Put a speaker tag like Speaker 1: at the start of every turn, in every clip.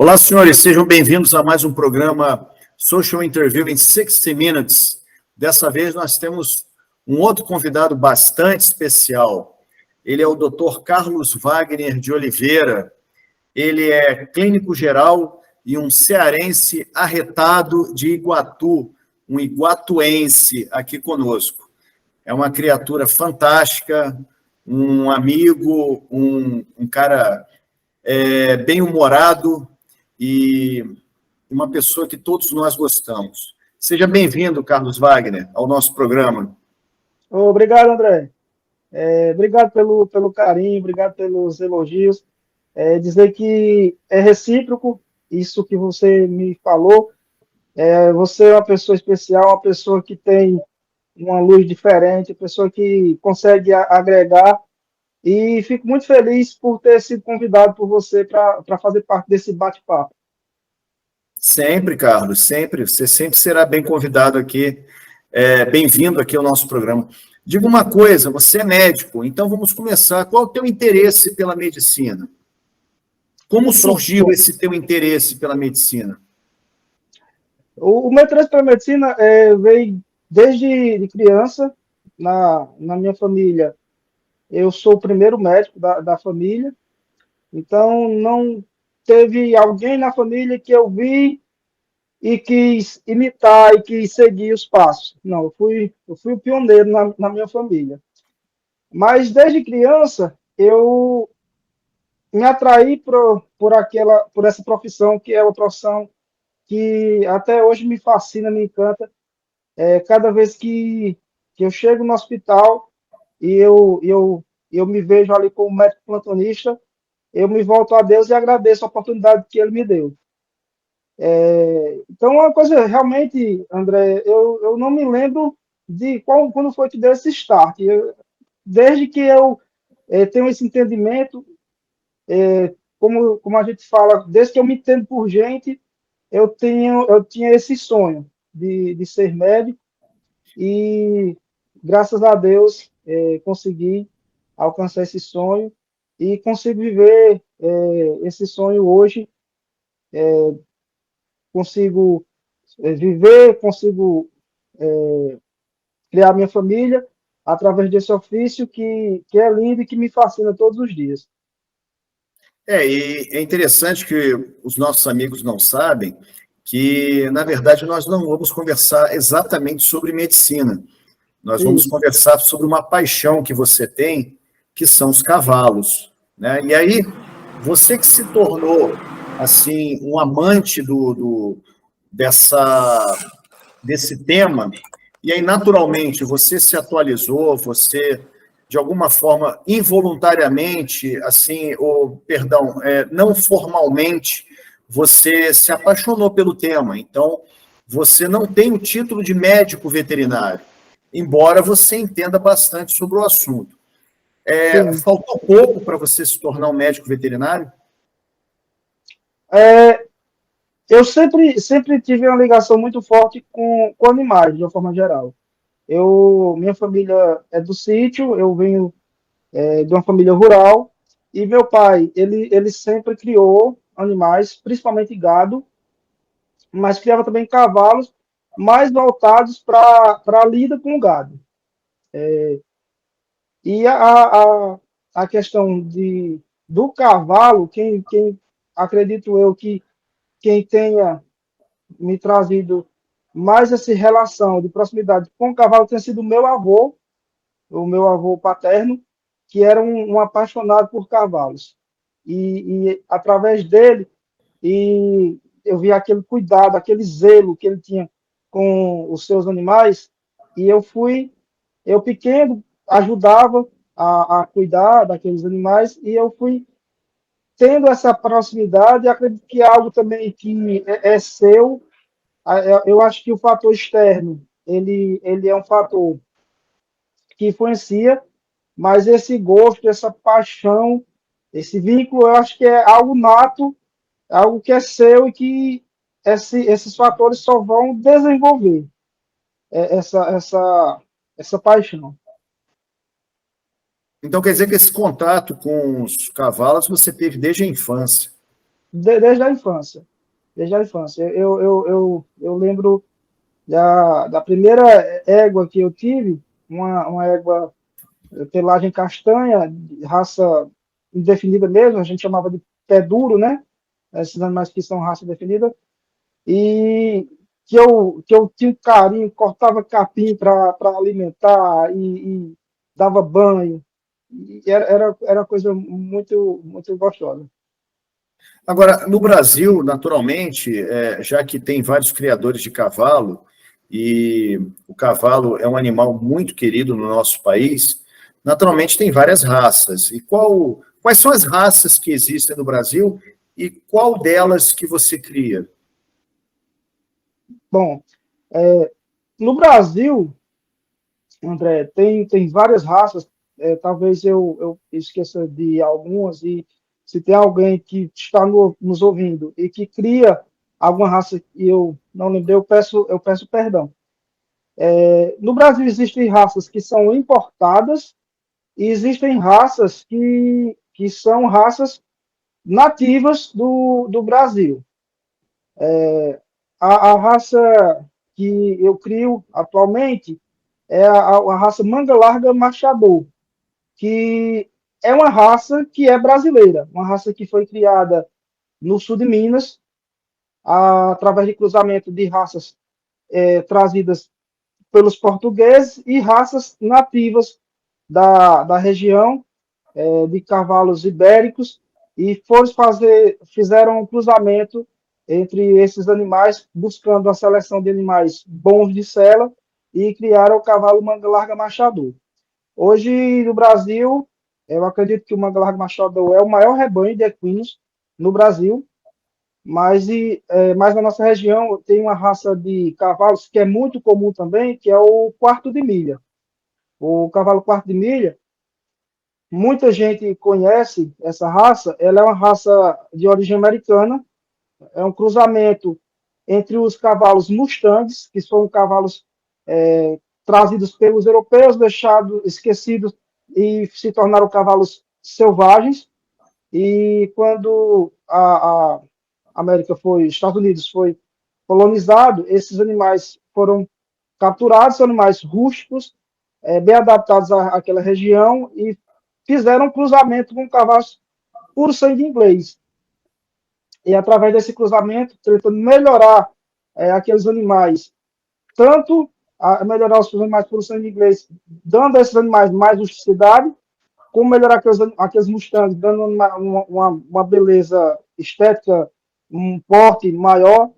Speaker 1: Olá, senhores, sejam bem-vindos a mais um programa Social Interview em 60 Minutes. Dessa vez nós temos um outro convidado bastante especial. Ele é o Dr. Carlos Wagner de Oliveira. Ele é clínico geral e um cearense arretado de Iguatu, um iguatuense aqui conosco. É uma criatura fantástica, um amigo, um cara bem-humorado, e uma pessoa que todos nós gostamos. Seja bem-vindo, Carlos Wagner, ao nosso programa.
Speaker 2: Obrigado, André. Obrigado pelo carinho, obrigado pelos elogios. Dizer que é recíproco isso que você me falou. Você é uma pessoa especial, uma pessoa que tem uma luz diferente, uma pessoa que consegue agregar. E fico muito feliz por ter sido convidado por você para fazer parte desse bate-papo.
Speaker 1: Sempre, Carlos, sempre. Você sempre será bem convidado aqui, bem-vindo aqui ao nosso programa. Diga uma coisa, você é médico, então vamos começar. Qual é o teu interesse pela medicina? Como surgiu esse teu interesse pela medicina?
Speaker 2: O meu interesse pela medicina veio desde de criança, na minha família. Eu sou o primeiro médico da família, então não teve alguém na família que eu vi e quis imitar e quis seguir os passos. Não, eu fui o pioneiro na minha família. Mas desde criança eu me atraí por essa profissão, que é uma profissão que até hoje me fascina, me encanta. Cada vez que eu chego no hospital e eu me vejo ali como médico plantonista, eu me volto a Deus e agradeço a oportunidade que Ele me deu. Então, uma coisa realmente, André, eu não me lembro de quando foi que deu esse start. Desde que eu tenho esse entendimento, como a gente fala, desde que eu me entendo por gente, eu tinha esse sonho de ser médico e, graças a Deus, consegui alcançar esse sonho e consigo viver esse sonho hoje. Consigo viver, consigo criar minha família através desse ofício que é lindo e que me fascina todos os dias.
Speaker 1: E é interessante que os nossos amigos não sabem que, na verdade, nós não vamos conversar exatamente sobre medicina. Nós vamos conversar sobre uma paixão que você tem, que são os cavalos, né? E aí, você que se tornou, assim, um amante desse tema, e aí, naturalmente, você se atualizou, você, de alguma forma, involuntariamente, assim, ou, perdão, não formalmente, você se apaixonou pelo tema. Então, você não tem o título de médico veterinário, embora você entenda bastante sobre o assunto. Faltou pouco para você se tornar um médico veterinário?
Speaker 2: Eu sempre tive uma ligação muito forte com animais, de uma forma geral. Minha família é do sítio, eu venho de uma família rural, e meu pai, ele sempre criou animais, principalmente gado, mas criava também cavalos, mais voltados para a lida com o gado. E a questão do cavalo, quem acredito eu que quem tenha me trazido mais essa relação de proximidade com o cavalo tenha sido o meu avô paterno, que era um apaixonado por cavalos. E através dele, eu vi aquele cuidado, aquele zelo que ele tinha com os seus animais, e eu pequeno, ajudava a cuidar daqueles animais, e eu fui tendo essa proximidade, acredito que é algo também que é seu. Eu acho que o fator externo, ele é um fator que influencia, mas esse gosto, essa paixão, esse vínculo, eu acho que é algo nato, algo que é seu e que esses fatores só vão desenvolver essa paixão.
Speaker 1: Então, quer dizer que esse contato com os cavalos você teve desde a infância.
Speaker 2: desde a infância. Desde a infância. Eu lembro da primeira égua que eu tive, uma égua pelagem castanha, raça indefinida mesmo, a gente chamava de pé duro, né? Esses animais que são raça definida, e que eu tinha um carinho, cortava capim para alimentar e dava banho, e era coisa muito, muito gostosa.
Speaker 1: Agora, no Brasil, naturalmente, já que tem vários criadores de cavalo, e o cavalo é um animal muito querido no nosso país, naturalmente tem várias raças. E quais são as raças que existem no Brasil e qual delas que você cria?
Speaker 2: Bom, no Brasil, André, tem várias raças, talvez eu esqueça de algumas, e se tem alguém que está nos ouvindo e que cria alguma raça que eu não lembrei, eu peço perdão. No Brasil existem raças que são importadas e existem raças que são raças nativas do Brasil. A raça que eu crio atualmente é a raça Manga Larga Machador, que é uma raça que é brasileira, uma raça que foi criada no sul de Minas, através de cruzamento de raças trazidas pelos portugueses e raças nativas da região, de cavalos ibéricos, e fizeram um cruzamento entre esses animais, buscando a seleção de animais bons de sela, e criaram o cavalo Manga Larga Machador. Hoje, no Brasil, eu acredito que o Manga Larga Machador é o maior rebanho de equinos no Brasil, mas na nossa região tem uma raça de cavalos que é muito comum também, que é o quarto de milha. O cavalo quarto de milha, muita gente conhece essa raça, ela é uma raça de origem americana, é um cruzamento entre os cavalos Mustangs, que são cavalos trazidos pelos europeus, deixados, esquecidos, e se tornaram cavalos selvagens. E quando a América Estados Unidos foi colonizado, esses animais foram capturados, são animais rústicos, bem adaptados àquela região, e fizeram um cruzamento com cavalos puro sangue inglês. E através desse cruzamento, tentando melhorar aqueles animais, tanto a melhorar os animais puro sangue inglês, dando a esses animais mais rusticidade, como melhorar aqueles Mustangs, dando uma beleza estética, um porte maior,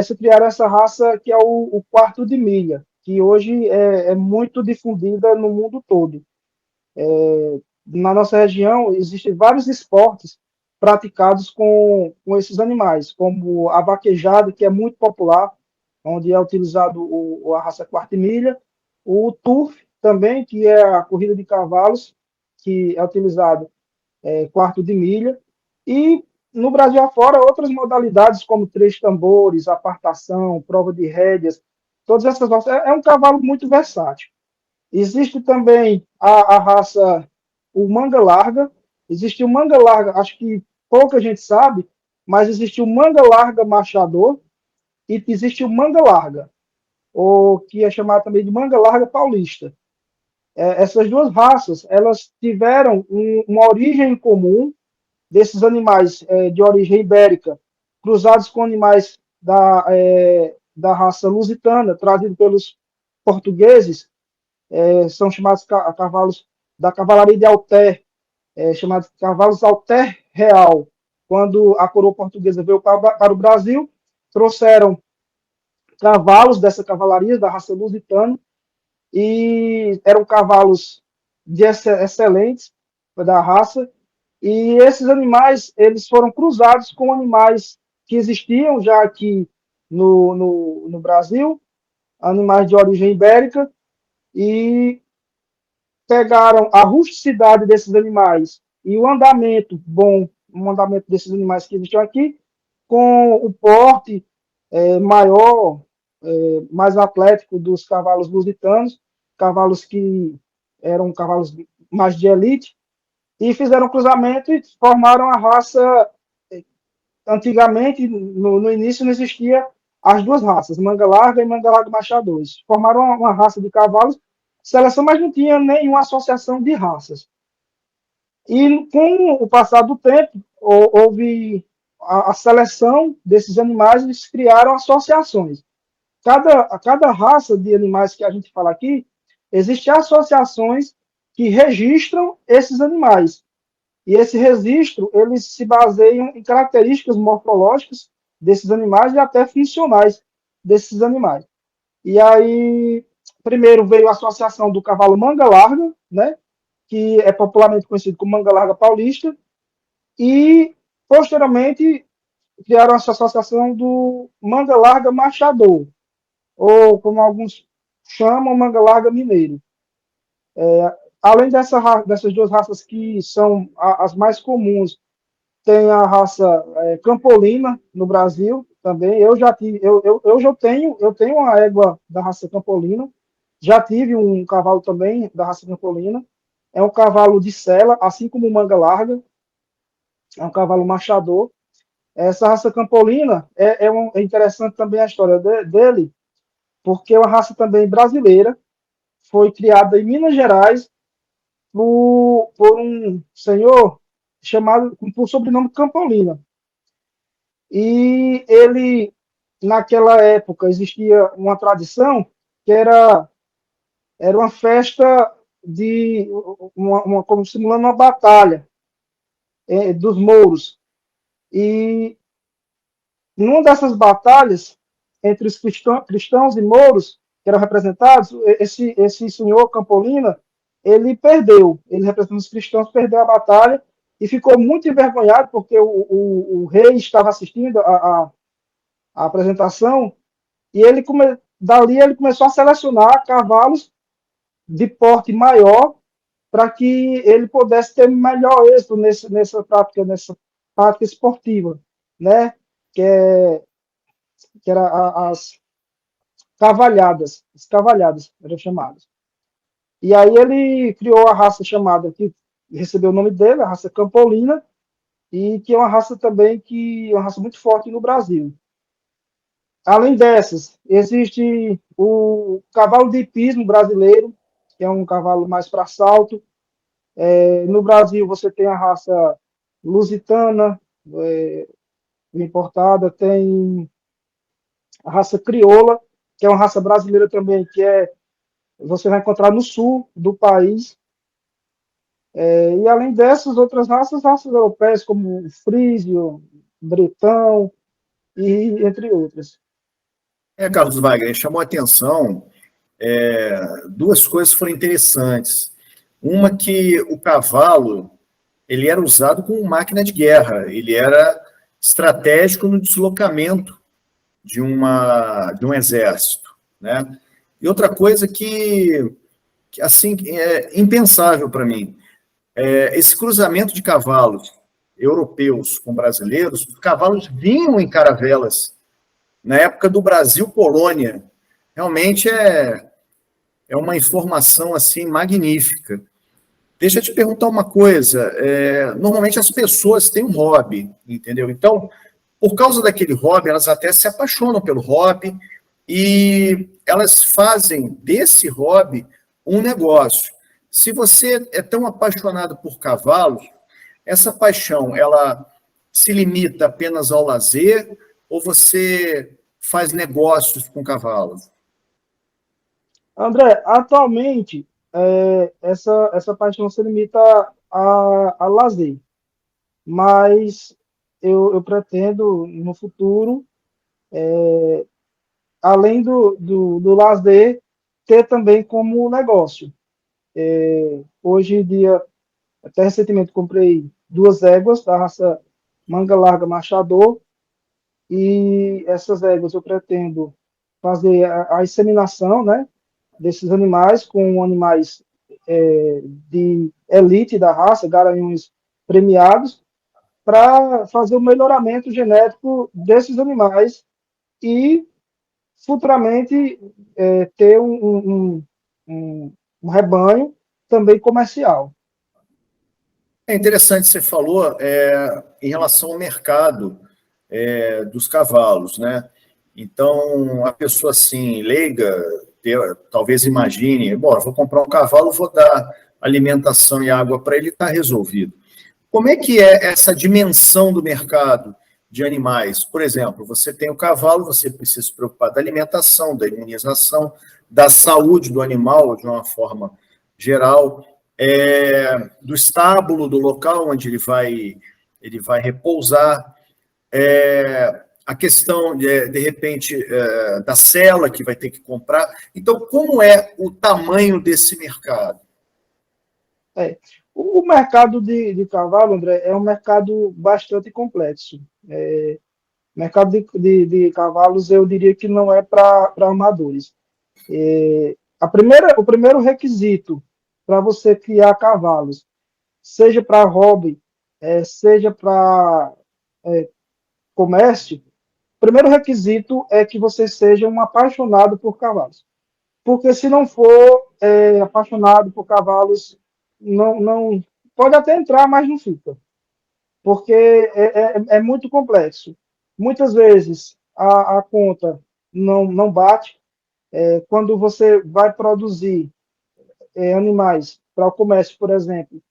Speaker 2: se criaram essa raça que é o quarto de milha, que hoje é muito difundida no mundo todo. Na nossa região, existem vários esportes praticados com esses animais, como a vaquejada, que é muito popular, onde é utilizado a raça quarta milha, o turf também, que é a corrida de cavalos, que é utilizado quarto de milha, e no Brasil afora outras modalidades, como três tambores, apartação, prova de rédeas, todas essas raças. É um cavalo muito versátil. Existe também a raça, o manga larga. Existe o manga larga, acho que pouca gente sabe, mas existe o manga larga machador e existe o manga larga, ou que é chamado também de manga larga paulista. Essas duas raças, elas tiveram uma origem em comum desses animais de origem ibérica, cruzados com animais da raça lusitana, trazidos pelos portugueses, são chamados cavalos da cavalaria de Alter, chamados cavalos Alter Real. Quando a coroa portuguesa veio para o Brasil, trouxeram cavalos dessa cavalaria, da raça lusitana, e eram cavalos excelentes da raça, e esses animais eles foram cruzados com animais que existiam já aqui no Brasil, animais de origem ibérica, e pegaram a rusticidade desses animais e o andamento bom, o andamento desses animais que existiam aqui, com o porte maior, mais atlético dos cavalos lusitanos, cavalos que eram cavalos mais de elite, e fizeram cruzamento e formaram a raça antigamente, no início, não existia as duas raças, manga larga e manga larga machadores. Formaram uma raça de cavalos, seleção, mas não tinha nenhuma associação de raças. E com o passar do tempo, houve a seleção desses animais, eles criaram associações. Cada raça de animais que a gente fala aqui, existem associações que registram esses animais. E esse registro, eles se baseiam em características morfológicas desses animais e até funcionais desses animais. E aí, primeiro veio a associação do cavalo manga larga, né, que é popularmente conhecido como manga larga paulista, e, posteriormente, criaram essa associação do manga larga machador, ou como alguns chamam, manga larga mineiro. Além dessas duas raças que são as mais comuns, tem a raça campolina no Brasil também. Eu já tive, eu tenho uma égua da raça campolina. Já tive um cavalo também da raça campolina. É um cavalo de sela, assim como o manga larga. É um cavalo machador. Essa raça campolina é interessante também a história dele, porque é uma raça também brasileira. Foi criada em Minas Gerais por um senhor chamado por sobrenome Campolina. E ele, naquela época, existia uma tradição que era uma festa de como simulando uma batalha dos mouros. E numa dessas batalhas entre os cristãos e mouros que eram representados, esse senhor Campolina, ele perdeu. Ele, representando os cristãos, perdeu a batalha e ficou muito envergonhado porque o rei estava assistindo a apresentação e dali ele começou a selecionar cavalos de porte maior para que ele pudesse ter melhor êxito nessa prática esportiva, né? Que, que era as cavalhadas eram chamadas. E aí ele criou a raça chamada, que recebeu o nome dele, a raça Campolina, e que é uma raça também que é uma raça muito forte no Brasil. Além dessas, existe o cavalo de hipismo brasileiro, que é um cavalo mais para salto. No Brasil, você tem a raça lusitana, importada, tem a raça crioula, que é uma raça brasileira também, você vai encontrar no sul do país. E além dessas, outras raças europeias, como o frísio, bretão, e entre outras.
Speaker 1: Carlos Wagner, chamou a atenção, duas coisas foram interessantes. Uma que o cavalo ele era usado como máquina de guerra, ele era estratégico no deslocamento de um exército, né? E outra coisa que assim, é impensável para mim, esse cruzamento de cavalos europeus com brasileiros, os cavalos vinham em caravelas, na época do Brasil Colônia. Realmente é uma informação assim magnífica. Deixa eu te perguntar uma coisa. Normalmente as pessoas têm um hobby, entendeu? Então, por causa daquele hobby, elas até se apaixonam pelo hobby e elas fazem desse hobby um negócio. Se você é tão apaixonado por cavalos, essa paixão, ela se limita apenas ao lazer ou você faz negócios com cavalos?
Speaker 2: André, atualmente, essa paixão se limita a lazer, mas eu pretendo, no futuro, além do lazer, ter também como negócio. Hoje em dia, até recentemente, comprei duas éguas da raça manga larga machador, e essas éguas eu pretendo fazer a inseminação, né, desses animais com animais de elite da raça, garanhões premiados, para fazer o melhoramento genético desses animais e futuramente ter um rebanho também comercial.
Speaker 1: É interessante, você falou em relação ao mercado. dos cavalos, né? Então, a pessoa assim, leiga, talvez imagine, bom, vou comprar um cavalo, vou dar alimentação e água para ele, está resolvido. Como é que é essa dimensão do mercado de animais? Por exemplo, você tem o cavalo, você precisa se preocupar da alimentação, da imunização, da saúde do animal, de uma forma geral, do estábulo, do local onde ele vai repousar, a questão, de repente, da cela que vai ter que comprar. Então, como é o tamanho desse mercado?
Speaker 2: O mercado de cavalo, André, é um mercado bastante complexo. Mercado de cavalos, eu diria que não é para amadores. O primeiro requisito para você criar cavalos, seja para hobby, seja para comércio, o primeiro requisito é que você seja um apaixonado por cavalos. Porque se não for apaixonado por cavalos, não pode até entrar, mas não fica. Porque é muito complexo. Muitas vezes a conta não bate. Quando você vai produzir animais para o comércio, por exemplo,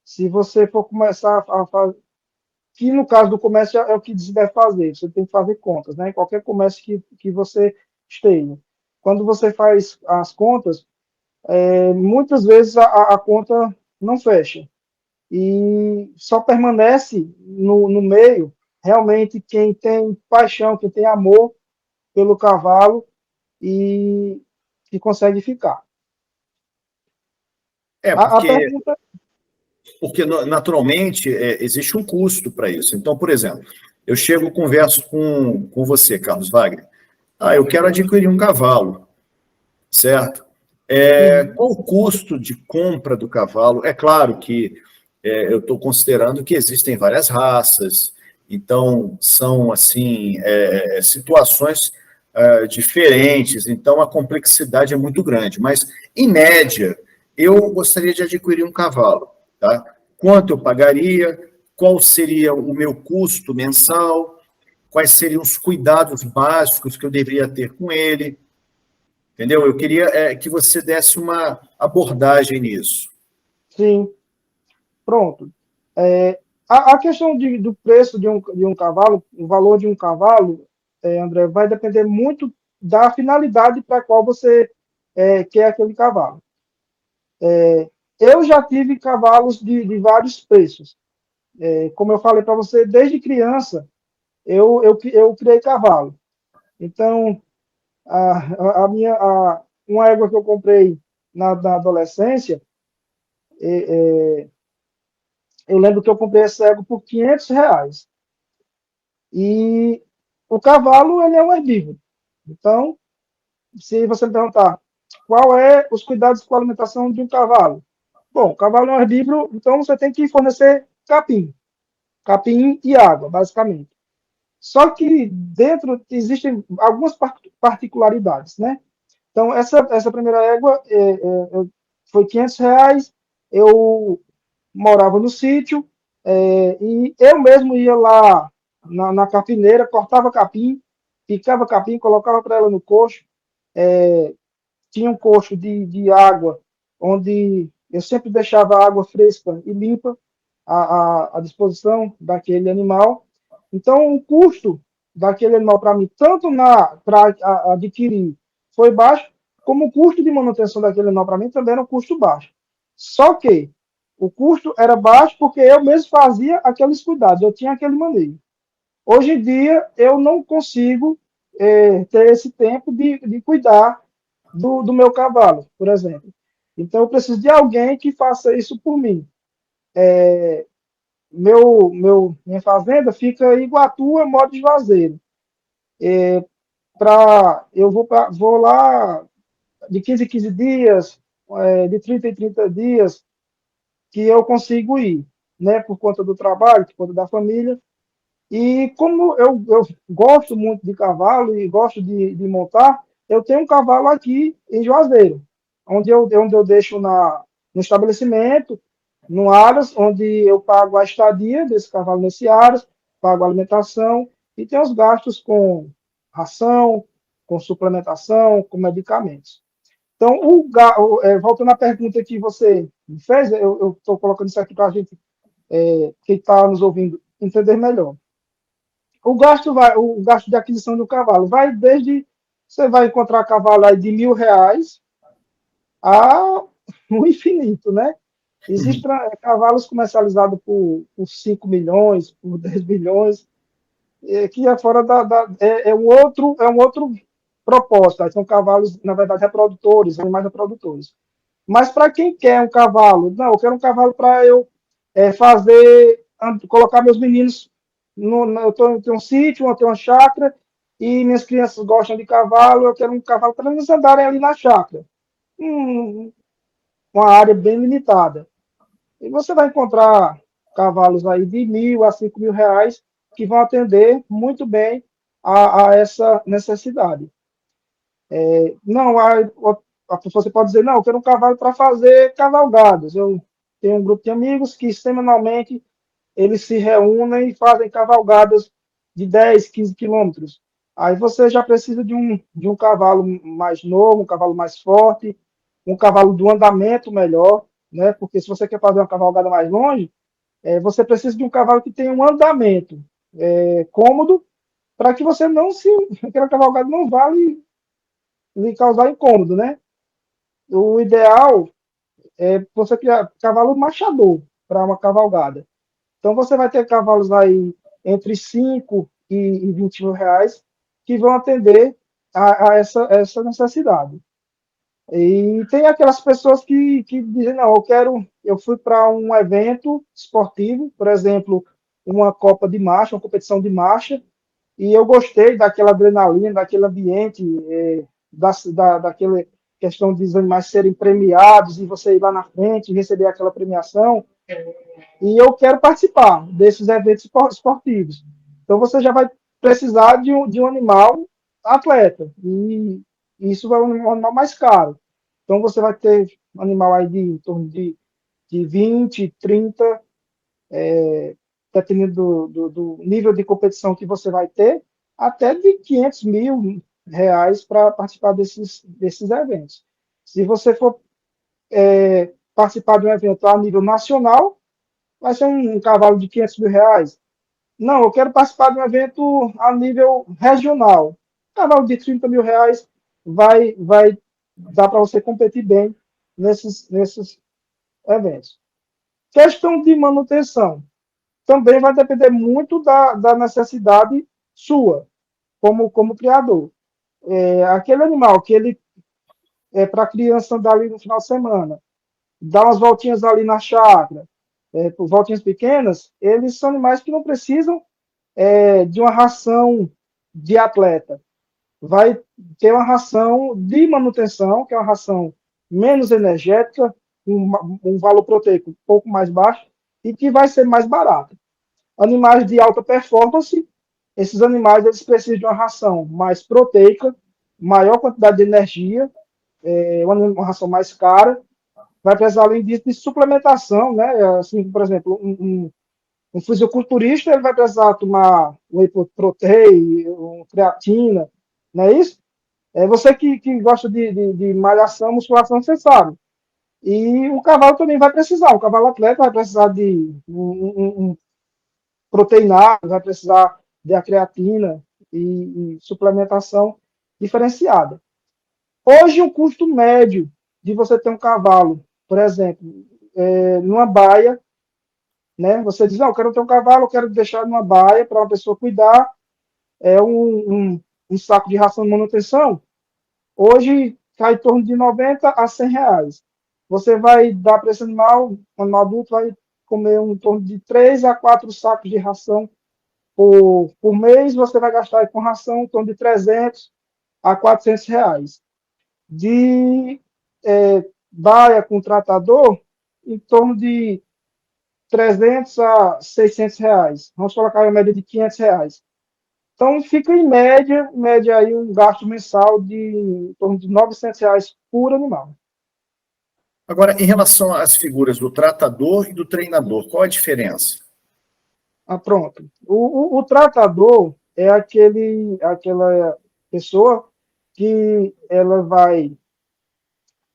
Speaker 2: se você for começar a fazer, que no caso do comércio é o que se deve fazer, você tem que fazer contas, né? Em qualquer comércio que você esteja. Quando você faz as contas, muitas vezes a conta não fecha. E só permanece no meio realmente quem tem paixão, quem tem amor pelo cavalo e que consegue ficar. A
Speaker 1: Porque
Speaker 2: pergunta.
Speaker 1: Porque, naturalmente, existe um custo para isso. Então, por exemplo, eu chego, converso com você, Carlos Wagner. Eu quero adquirir um cavalo, certo? Qual o custo de compra do cavalo? É claro que eu estou considerando que existem várias raças, então são, assim, situações diferentes, então a complexidade é muito grande. Mas, em média, eu gostaria de adquirir um cavalo, tá? Quanto eu pagaria? Qual seria o meu custo mensal? Quais seriam os cuidados básicos que eu deveria ter com ele? Entendeu? Eu queria que você desse uma abordagem nisso.
Speaker 2: Sim, pronto. A questão do preço de um cavalo, o valor de um cavalo, André, vai depender muito da finalidade para a qual você quer aquele cavalo. Eu já tive cavalos de vários preços. Como eu falei para você, desde criança, eu criei cavalo. Então, uma égua que eu comprei na adolescência, eu lembro que eu comprei essa égua por R$ 500. E o cavalo, ele é um herbívoro. Então, se você me perguntar qual é os cuidados com a alimentação de um cavalo? Bom, o cavalo é um herbívoro, então você tem que fornecer capim e água, basicamente. Só que dentro existem algumas particularidades, né? Então, essa primeira égua foi R$ 500, eu morava no sítio, e eu mesmo ia lá na capineira, cortava capim, picava capim, colocava para ela no coxo, tinha um coxo de água, onde eu sempre deixava a água fresca e limpa à disposição daquele animal. Então, o custo daquele animal para mim, tanto para adquirir, foi baixo, como o custo de manutenção daquele animal para mim também era um custo baixo. Só que o custo era baixo porque eu mesmo fazia aqueles cuidados, eu tinha aquele manejo. Hoje em dia, eu não consigo ter esse tempo de cuidar do meu cavalo, por exemplo. Então, eu preciso de alguém que faça isso por mim. Minha fazenda fica em Iguatu, modo de Juazeiro. Eu vou lá de 15 em 15 dias, de 30 em 30 dias, que eu consigo ir, né, por conta do trabalho, por conta da família. E como eu gosto muito de cavalo e gosto de montar, eu tenho um cavalo aqui em Juazeiro, onde eu deixo no estabelecimento, no Aras, onde eu pago a estadia desse cavalo nesse Aras, pago a alimentação, e tem os gastos com ração, com suplementação, com medicamentos. Então, voltando à pergunta que você me fez, eu estou colocando isso aqui para a gente, que está nos ouvindo, entender melhor. O gasto de aquisição do cavalo vai desde, você vai encontrar cavalo aí de R$ 1.000 a o infinito, né? Existem cavalos comercializados por 5 milhões, por 10 milhões, que é fora um outro propósito. São cavalos, na verdade, reprodutores, animais reprodutores. Mas para quem quer um cavalo, não, eu quero um cavalo para eu colocar meus meninos, eu tenho um sítio, eu tenho uma chácara, e minhas crianças gostam de cavalo, eu quero um cavalo para eles andarem ali na chácara. Uma área bem limitada. E você vai encontrar cavalos aí de R$ 1.000 a R$ 5.000 que vão atender muito bem a essa necessidade. Não, você pode dizer, não, eu quero um cavalo para fazer cavalgadas. Eu tenho um grupo de amigos que semanalmente eles se reúnem e fazem cavalgadas de 10, 15 quilômetros. Aí você já precisa de um cavalo mais novo, um cavalo mais forte, um cavalo do andamento melhor, né? Porque se você quer fazer uma cavalgada mais longe, você precisa de um cavalo que tenha um andamento cômodo, para que você não se. Aquela cavalgada não vá lhe causar incômodo, né? O ideal é você criar cavalo machador para uma cavalgada. Então você vai ter cavalos aí entre 5 e R$ 20.000 que vão atender a essa necessidade. E tem aquelas pessoas que dizem, não, eu fui para um evento esportivo, por exemplo, uma Copa de Marcha, uma competição de marcha, e eu gostei daquela adrenalina, daquele ambiente, daquela questão de os animais serem premiados e você ir lá na frente e receber aquela premiação, e eu quero participar desses eventos esportivos. Então você já vai precisar de um animal atleta, e isso vai um animal mais caro. Então você vai ter um animal aí em torno de 20, 30, dependendo do nível de competição que você vai ter, até de R$ 500.000 para participar desses eventos. Se você for participar de um evento a nível nacional, vai ser um cavalo de R$ 500.000. Não, eu quero participar de um evento a nível regional. Um cavalo de R$ 30.000 vai dar para você competir bem nesses eventos. Questão de manutenção. Também vai depender muito da necessidade sua, como criador. Aquele animal que ele é para a criança andar ali no final de semana, dar umas voltinhas ali na chácara, por voltinhas pequenas, eles são animais que não precisam de uma ração de atleta. Vai ter uma ração de manutenção, que é uma ração menos energética, um valor proteico um pouco mais baixo e que vai ser mais barata. Animais de alta performance, esses animais eles precisam de uma ração mais proteica, maior quantidade de energia, uma ração mais cara, vai precisar, além disso, de suplementação, né? Assim, por exemplo, um fisiculturista ele vai precisar tomar whey protein, creatina, não é isso? Você que gosta de malhação, musculação, você sabe. E o cavalo também vai precisar, o cavalo atleta vai precisar de um proteinado, vai precisar de a creatina e suplementação diferenciada. Hoje, o custo médio de você ter um cavalo, por exemplo, numa baia, né? Você diz, não, eu quero ter um cavalo, eu quero deixar numa baia para uma pessoa cuidar, um saco de ração de manutenção, hoje cai em torno de 90 a R$ 100. Você vai dar para esse animal, um animal adulto vai comer em torno de 3 a 4 sacos de ração por mês, você vai gastar com ração em torno de 300 a R$ 400. De baia com tratador, em torno de 300 a R$ 600. Vamos colocar a média de R$ 500. Então, fica em média aí um gasto mensal de em torno de R$ 900 por animal.
Speaker 1: Agora, em relação às figuras do tratador e do treinador, qual a diferença?
Speaker 2: Pronto. O tratador, é aquela pessoa que ela vai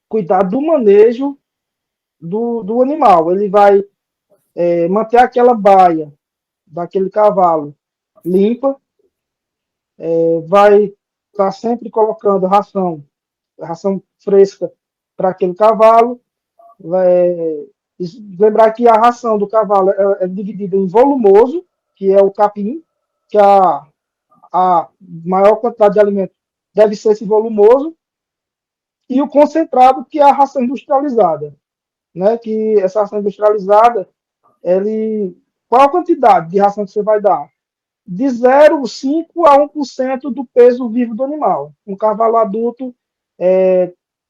Speaker 2: cuidar do manejo do animal. Ele vai manter aquela baia daquele cavalo limpa, vai estar sempre colocando ração fresca para aquele cavalo. Lembrar que a ração do cavalo é dividida em volumoso, que é o capim, que a maior quantidade de alimento deve ser esse volumoso, e o concentrado, que é a ração industrializada, né? Que essa ração industrializada, qual a quantidade de ração que você vai dar? De 0,5 a 1% do peso vivo do animal. Um cavalo adulto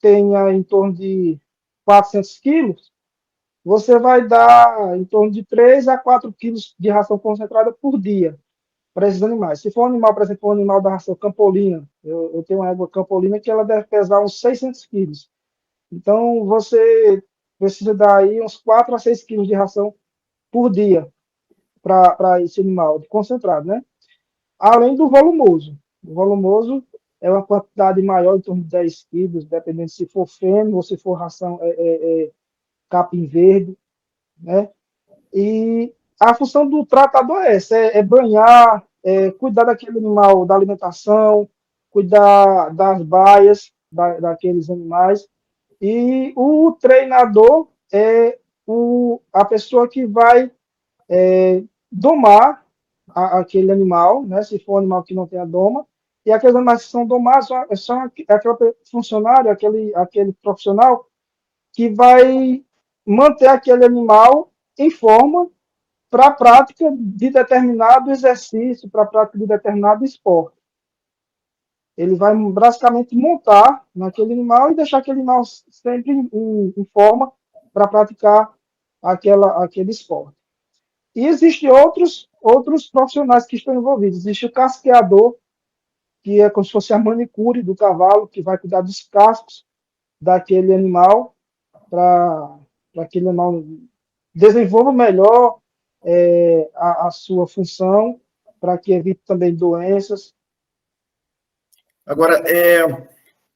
Speaker 2: tenha em torno de 400 quilos, você vai dar em torno de 3 a 4 quilos de ração concentrada por dia para esses animais. Se for um animal, por exemplo, um animal da ração campolina, eu tenho uma égua campolina que ela deve pesar uns 600 quilos. Então, você precisa dar aí uns 4 a 6 quilos de ração por dia para esse animal, de concentrado, né? Além do volumoso. O volumoso é uma quantidade maior, em torno de 10 quilos, dependendo se for fêmea ou se for ração capim verde, né? E a função do tratador é essa, banhar, cuidar daquele animal, da alimentação, cuidar das baias daqueles animais. E o treinador é a pessoa que vai domar aquele animal, né? Se for um animal que não tem a doma. E aqueles animais que são domados são aquele funcionário, aquele profissional que vai manter aquele animal em forma para a prática de determinado exercício, para a prática de determinado esporte. Ele vai basicamente montar naquele animal e deixar aquele animal sempre em forma para praticar aquele esporte. E existem outros profissionais que estão envolvidos. Existe o casqueador, que é como se fosse a manicure do cavalo, que vai cuidar dos cascos daquele animal, para aquele animal desenvolva melhor a sua função, para que evite também doenças.
Speaker 1: Agora,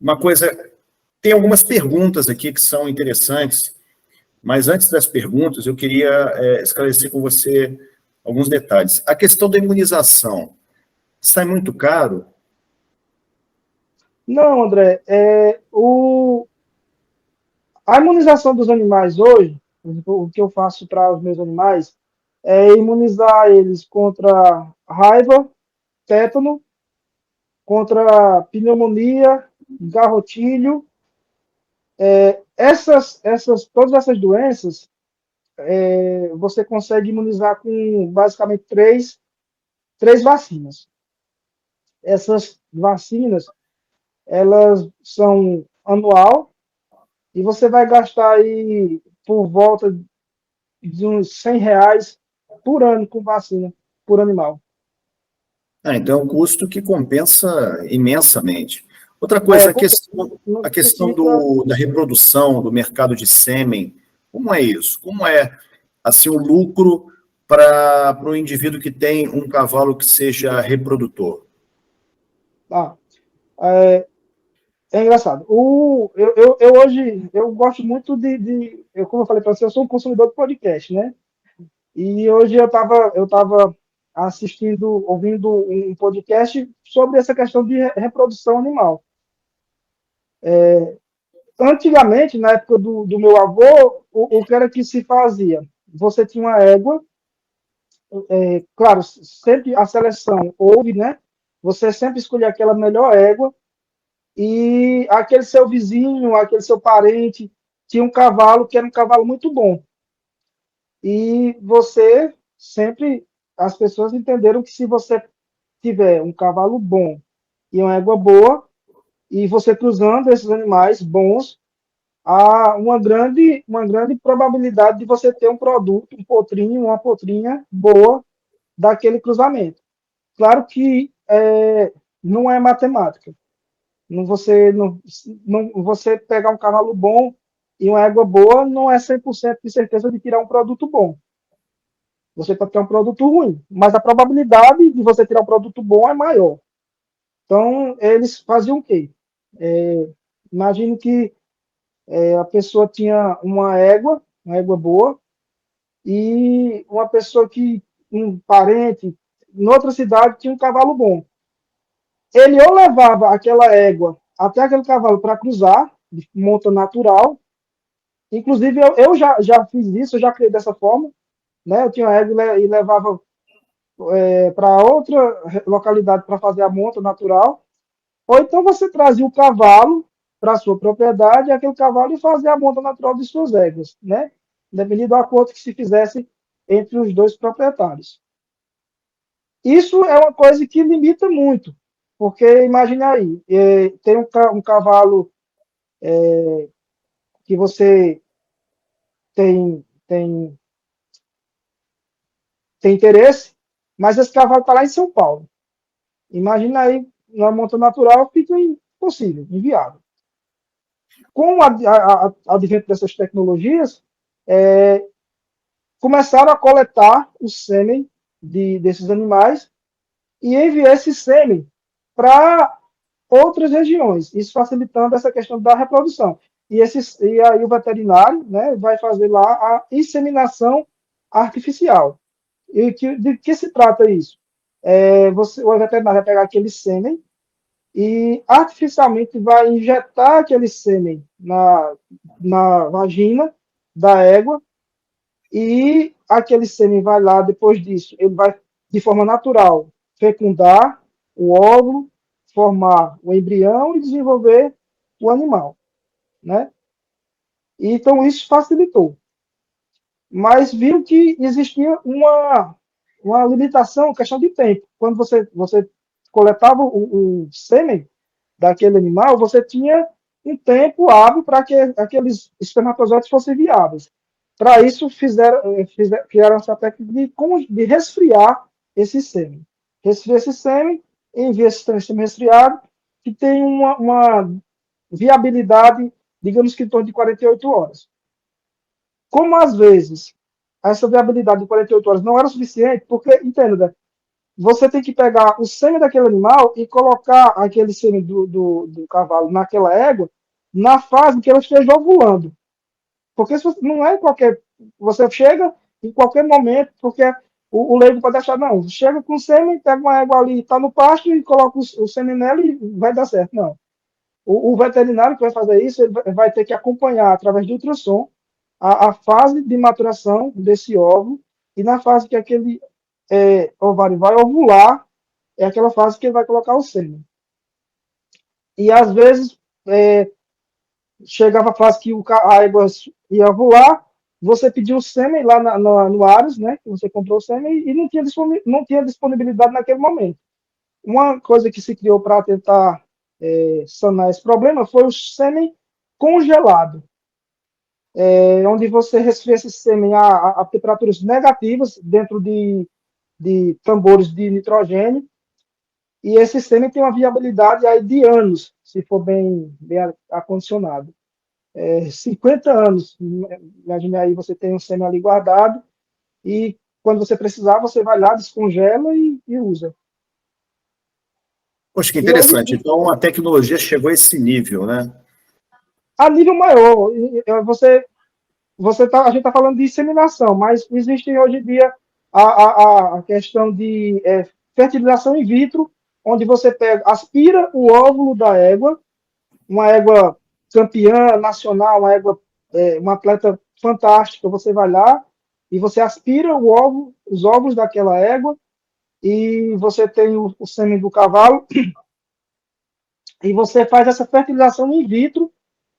Speaker 1: uma coisa, tem algumas perguntas aqui que são interessantes, mas antes das perguntas, eu queria esclarecer com você alguns detalhes. A questão da imunização sai muito caro?
Speaker 2: Não, André, a imunização dos animais hoje, o que eu faço para os meus animais, é imunizar eles contra raiva, tétano, contra pneumonia, garrotilho. Todas essas doenças, você consegue imunizar com basicamente três vacinas. Essas vacinas, elas são anual e você vai gastar aí por volta de uns R$ 100 por ano com vacina por animal.
Speaker 1: Então é um custo que compensa imensamente. Outra coisa, a questão da reprodução, do mercado de sêmen, como é isso? Como é assim, o lucro para o indivíduo que tem um cavalo que seja reprodutor?
Speaker 2: É engraçado. Eu hoje eu gosto muito como eu falei para você, eu sou um consumidor de podcast, né? E hoje eu tava assistindo, ouvindo um podcast sobre essa questão de reprodução animal. Antigamente, na época do meu avô, o que era que se fazia? Você tinha uma égua, claro, sempre a seleção houve, né? Você sempre escolhia aquela melhor égua, e aquele seu vizinho, aquele seu parente, tinha um cavalo que era um cavalo muito bom. E você sempre, as pessoas entenderam que se você tiver um cavalo bom e uma égua boa, e você cruzando esses animais bons, há uma grande probabilidade de você ter um produto, um potrinho, uma potrinha boa daquele cruzamento. Claro que não é matemática. Você pegar um cavalo bom e uma égua boa não é 100% de certeza de tirar um produto bom. você pode ter um produto ruim, mas a probabilidade de você tirar um produto bom é maior. Então, eles faziam o quê? Imagine que a pessoa tinha uma égua boa, e uma pessoa que, um parente, em outra cidade, tinha um cavalo bom. Ele ou levava aquela égua até aquele cavalo para cruzar, de monta natural. Inclusive, eu já fiz isso, eu já criei dessa forma, né? Eu tinha uma égua e levava para outra localidade para fazer a monta natural. Ou então você trazia o cavalo para a sua propriedade, aquele cavalo, e fazia a monta natural de suas éguas, né? Dependendo do acordo que se fizesse entre os dois proprietários. Isso é uma coisa que limita muito, porque imagine aí, tem um cavalo que você tem interesse, mas esse cavalo está lá em São Paulo. Imagina aí, na monta natural fica impossível, inviável. Com o advento dessas tecnologias, é, começaram a coletar o sêmen desses animais e enviar esse sêmen para outras regiões, isso facilitando essa questão da reprodução. E aí o veterinário, né, vai fazer lá a inseminação artificial. De que se trata isso? O veterinário vai pegar aquele sêmen e artificialmente vai injetar aquele sêmen na vagina da égua, e aquele sêmen vai lá, depois disso, ele vai, de forma natural, fecundar o óvulo, formar o embrião e desenvolver o animal, né? Então, isso facilitou. Mas viu que existia uma limitação, questão de tempo. Quando você coletava o sêmen daquele animal, você tinha um tempo hábil para que aqueles espermatozoides fossem viáveis. Para isso, criaram essa técnica de resfriar esse sêmen. Resfria esse sêmen, envia esse sêmen resfriado, que tem uma viabilidade, digamos que em torno de 48 horas. Como, às vezes, essa viabilidade de 48 horas não era suficiente, porque, entenda, você tem que pegar o sêmen daquele animal e colocar aquele sêmen do cavalo naquela égua na fase que ela esteja ovulando. Porque não é qualquer. Você chega em qualquer momento, porque o leigo pode achar, não, chega com o sêmen, pega uma égua ali, está no pasto e coloca o sêmen nela e vai dar certo. Não. O veterinário que vai fazer isso, ele vai ter que acompanhar, através de ultrassom, a fase de maturação desse óvulo, e na fase que aquele ovário vai ovular, é aquela fase que ele vai colocar o sêmen. E às vezes chegava a fase que a égua ia ovular, você pediu o sêmen lá no Ares, né? Você comprou o sêmen e não tinha disponibilidade naquele momento. Uma coisa que se criou para tentar sanar esse problema foi o sêmen congelado, onde você resfria esse sêmen a temperaturas negativas dentro de tambores de nitrogênio, e esse sêmen tem uma viabilidade aí de anos, se for bem acondicionado. 50 anos, imagine aí, você tem um sêmen ali guardado, e quando você precisar, você vai lá, descongela e usa.
Speaker 1: Poxa, que interessante. Então, a tecnologia chegou a esse nível, né?
Speaker 2: A nível maior, a gente está falando de inseminação, mas existe hoje em dia a questão de fertilização in vitro, onde você aspira o óvulo da égua, uma égua campeã nacional, uma atleta fantástica, você vai lá e você aspira os óvulos daquela égua, e você tem o sêmen do cavalo, e você faz essa fertilização in vitro,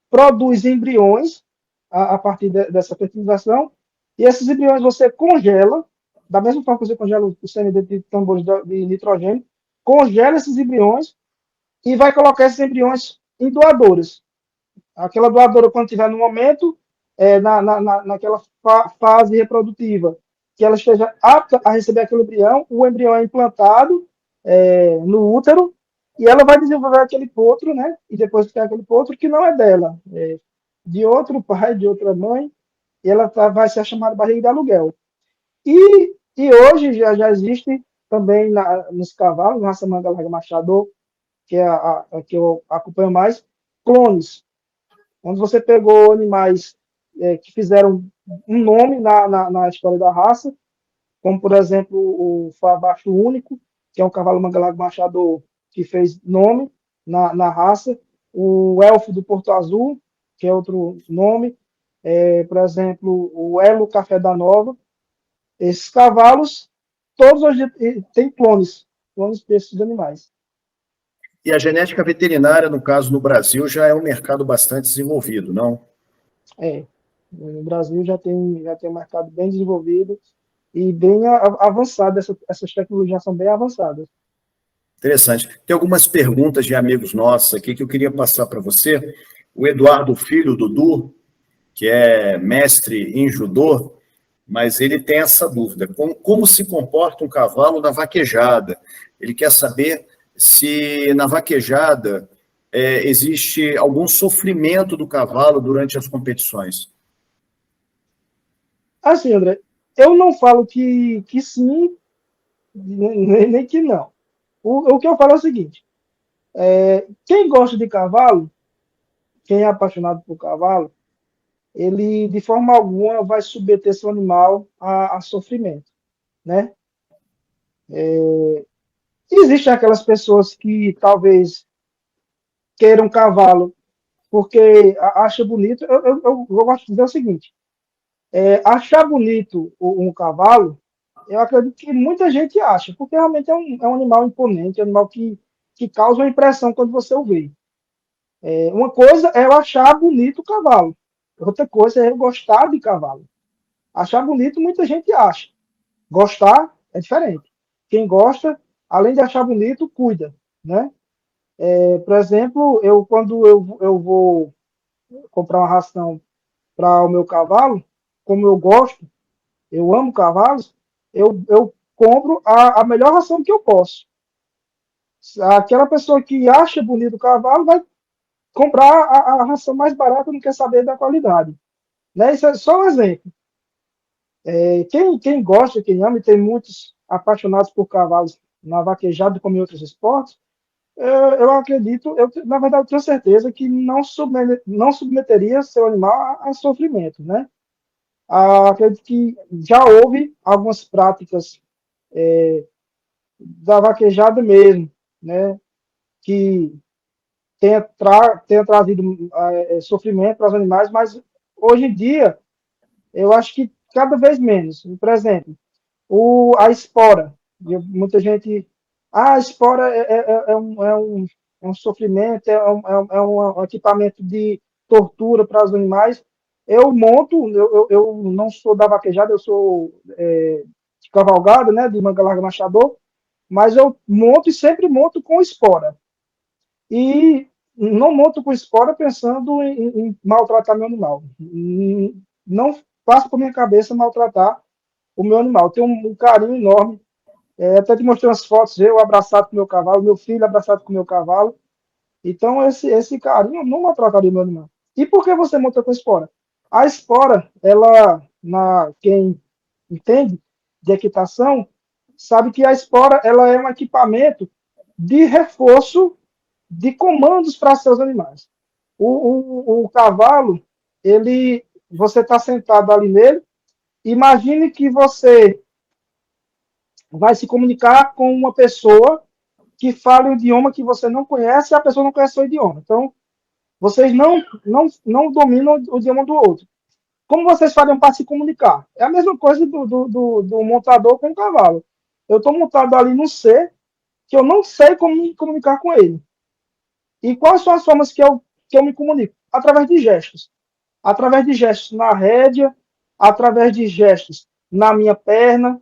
Speaker 2: produz embriões a partir dessa fertilização, e esses embriões você congela, da mesma forma que você congela o sêmen de tambores de nitrogênio, congela esses embriões e vai colocar esses embriões em doadoras. Aquela doadora, quando estiver no momento, naquela fase reprodutiva, que ela esteja apta a receber aquele embrião, o embrião é implantado no útero, e ela vai desenvolver aquele potro, né? E depois tem aquele potro que não é dela, de outro pai, de outra mãe, e ela vai ser chamada barriga de aluguel. E E hoje já existe também nos cavalos, na raça Manga Larga Machador, que é a que eu acompanho mais, clones, onde você pegou animais que fizeram um nome na história da raça, como, por exemplo, o Fabacho Único, que é um cavalo Manga Machador que fez nome na raça, o Elfo do Porto Azul, que é outro nome, por exemplo, o Elo Café da Nova. Esses cavalos, todos hoje têm clones desses animais.
Speaker 1: E a genética veterinária, no caso, no Brasil, já é um mercado bastante desenvolvido, não?
Speaker 2: No Brasil já tem um mercado bem desenvolvido e bem avançado, essas tecnologias são bem avançadas.
Speaker 1: Interessante. Tem algumas perguntas de amigos nossos aqui que eu queria passar para você. O Eduardo Filho, Dudu, que é mestre em judô, mas ele tem essa dúvida. Como se comporta um cavalo na vaquejada? Ele quer saber se na vaquejada existe algum sofrimento do cavalo durante as competições.
Speaker 2: Assim, André, eu não falo que sim, nem que não. O que eu falo é o seguinte: quem gosta de cavalo, quem é apaixonado por cavalo, ele de forma alguma vai submeter seu animal a sofrimento, né? Existem aquelas pessoas que talvez queiram cavalo porque acha bonito. Eu gosto de dizer o seguinte: achar bonito um cavalo, eu acredito que muita gente acha, porque realmente é um animal imponente, é um animal que causa uma impressão quando você o vê. Uma coisa é eu achar bonito o cavalo, outra coisa é eu gostar de cavalo. Achar bonito, muita gente acha. Gostar é diferente. Quem gosta, além de achar bonito, cuida, né? Por exemplo, quando eu vou comprar uma ração para o meu cavalo, como eu gosto, eu amo cavalos, eu compro a melhor ração que eu posso. Aquela pessoa que acha bonito o cavalo vai comprar a ração mais barata, não quer saber da qualidade. Né? Isso é só um exemplo. Quem gosta, quem ama, e tem muitos apaixonados por cavalos na vaquejada como em outros esportes, eu acredito, na verdade, eu tenho certeza que não submeteria seu animal a sofrimento, né? Acredito que já houve algumas práticas da vaquejada mesmo, né? Que tenha trazido sofrimento para os animais, mas hoje em dia, eu acho que cada vez menos. Por exemplo, a espora. Muita gente. A espora é um sofrimento, é um equipamento de tortura para os animais. Eu monto, eu não sou da vaquejada, eu sou de cavalgada, né, de manga larga machador, mas eu monto e sempre monto com espora. E não monto com espora pensando em maltratar meu animal. Não passa por minha cabeça maltratar o meu animal. Eu tenho um carinho enorme. Até te mostrei umas fotos, eu abraçado com o meu cavalo, meu filho abraçado com o meu cavalo. Então, esse carinho não maltrataria o meu animal. E por que você monta com espora? A espora, quem entende de equitação, sabe que a espora ela é um equipamento de reforço de comandos para seus animais. O cavalo, você está sentado ali nele, imagine que você vai se comunicar com uma pessoa que fala o idioma que você não conhece e a pessoa não conhece o idioma. Então, vocês não dominam o idioma do outro. Como vocês fariam para se comunicar? É a mesma coisa do montador com o cavalo. Eu estou montado ali no ser que eu não sei como me comunicar com ele. E quais são as formas que eu me comunico? Através de gestos. Através de gestos na rédea, através de gestos na minha perna.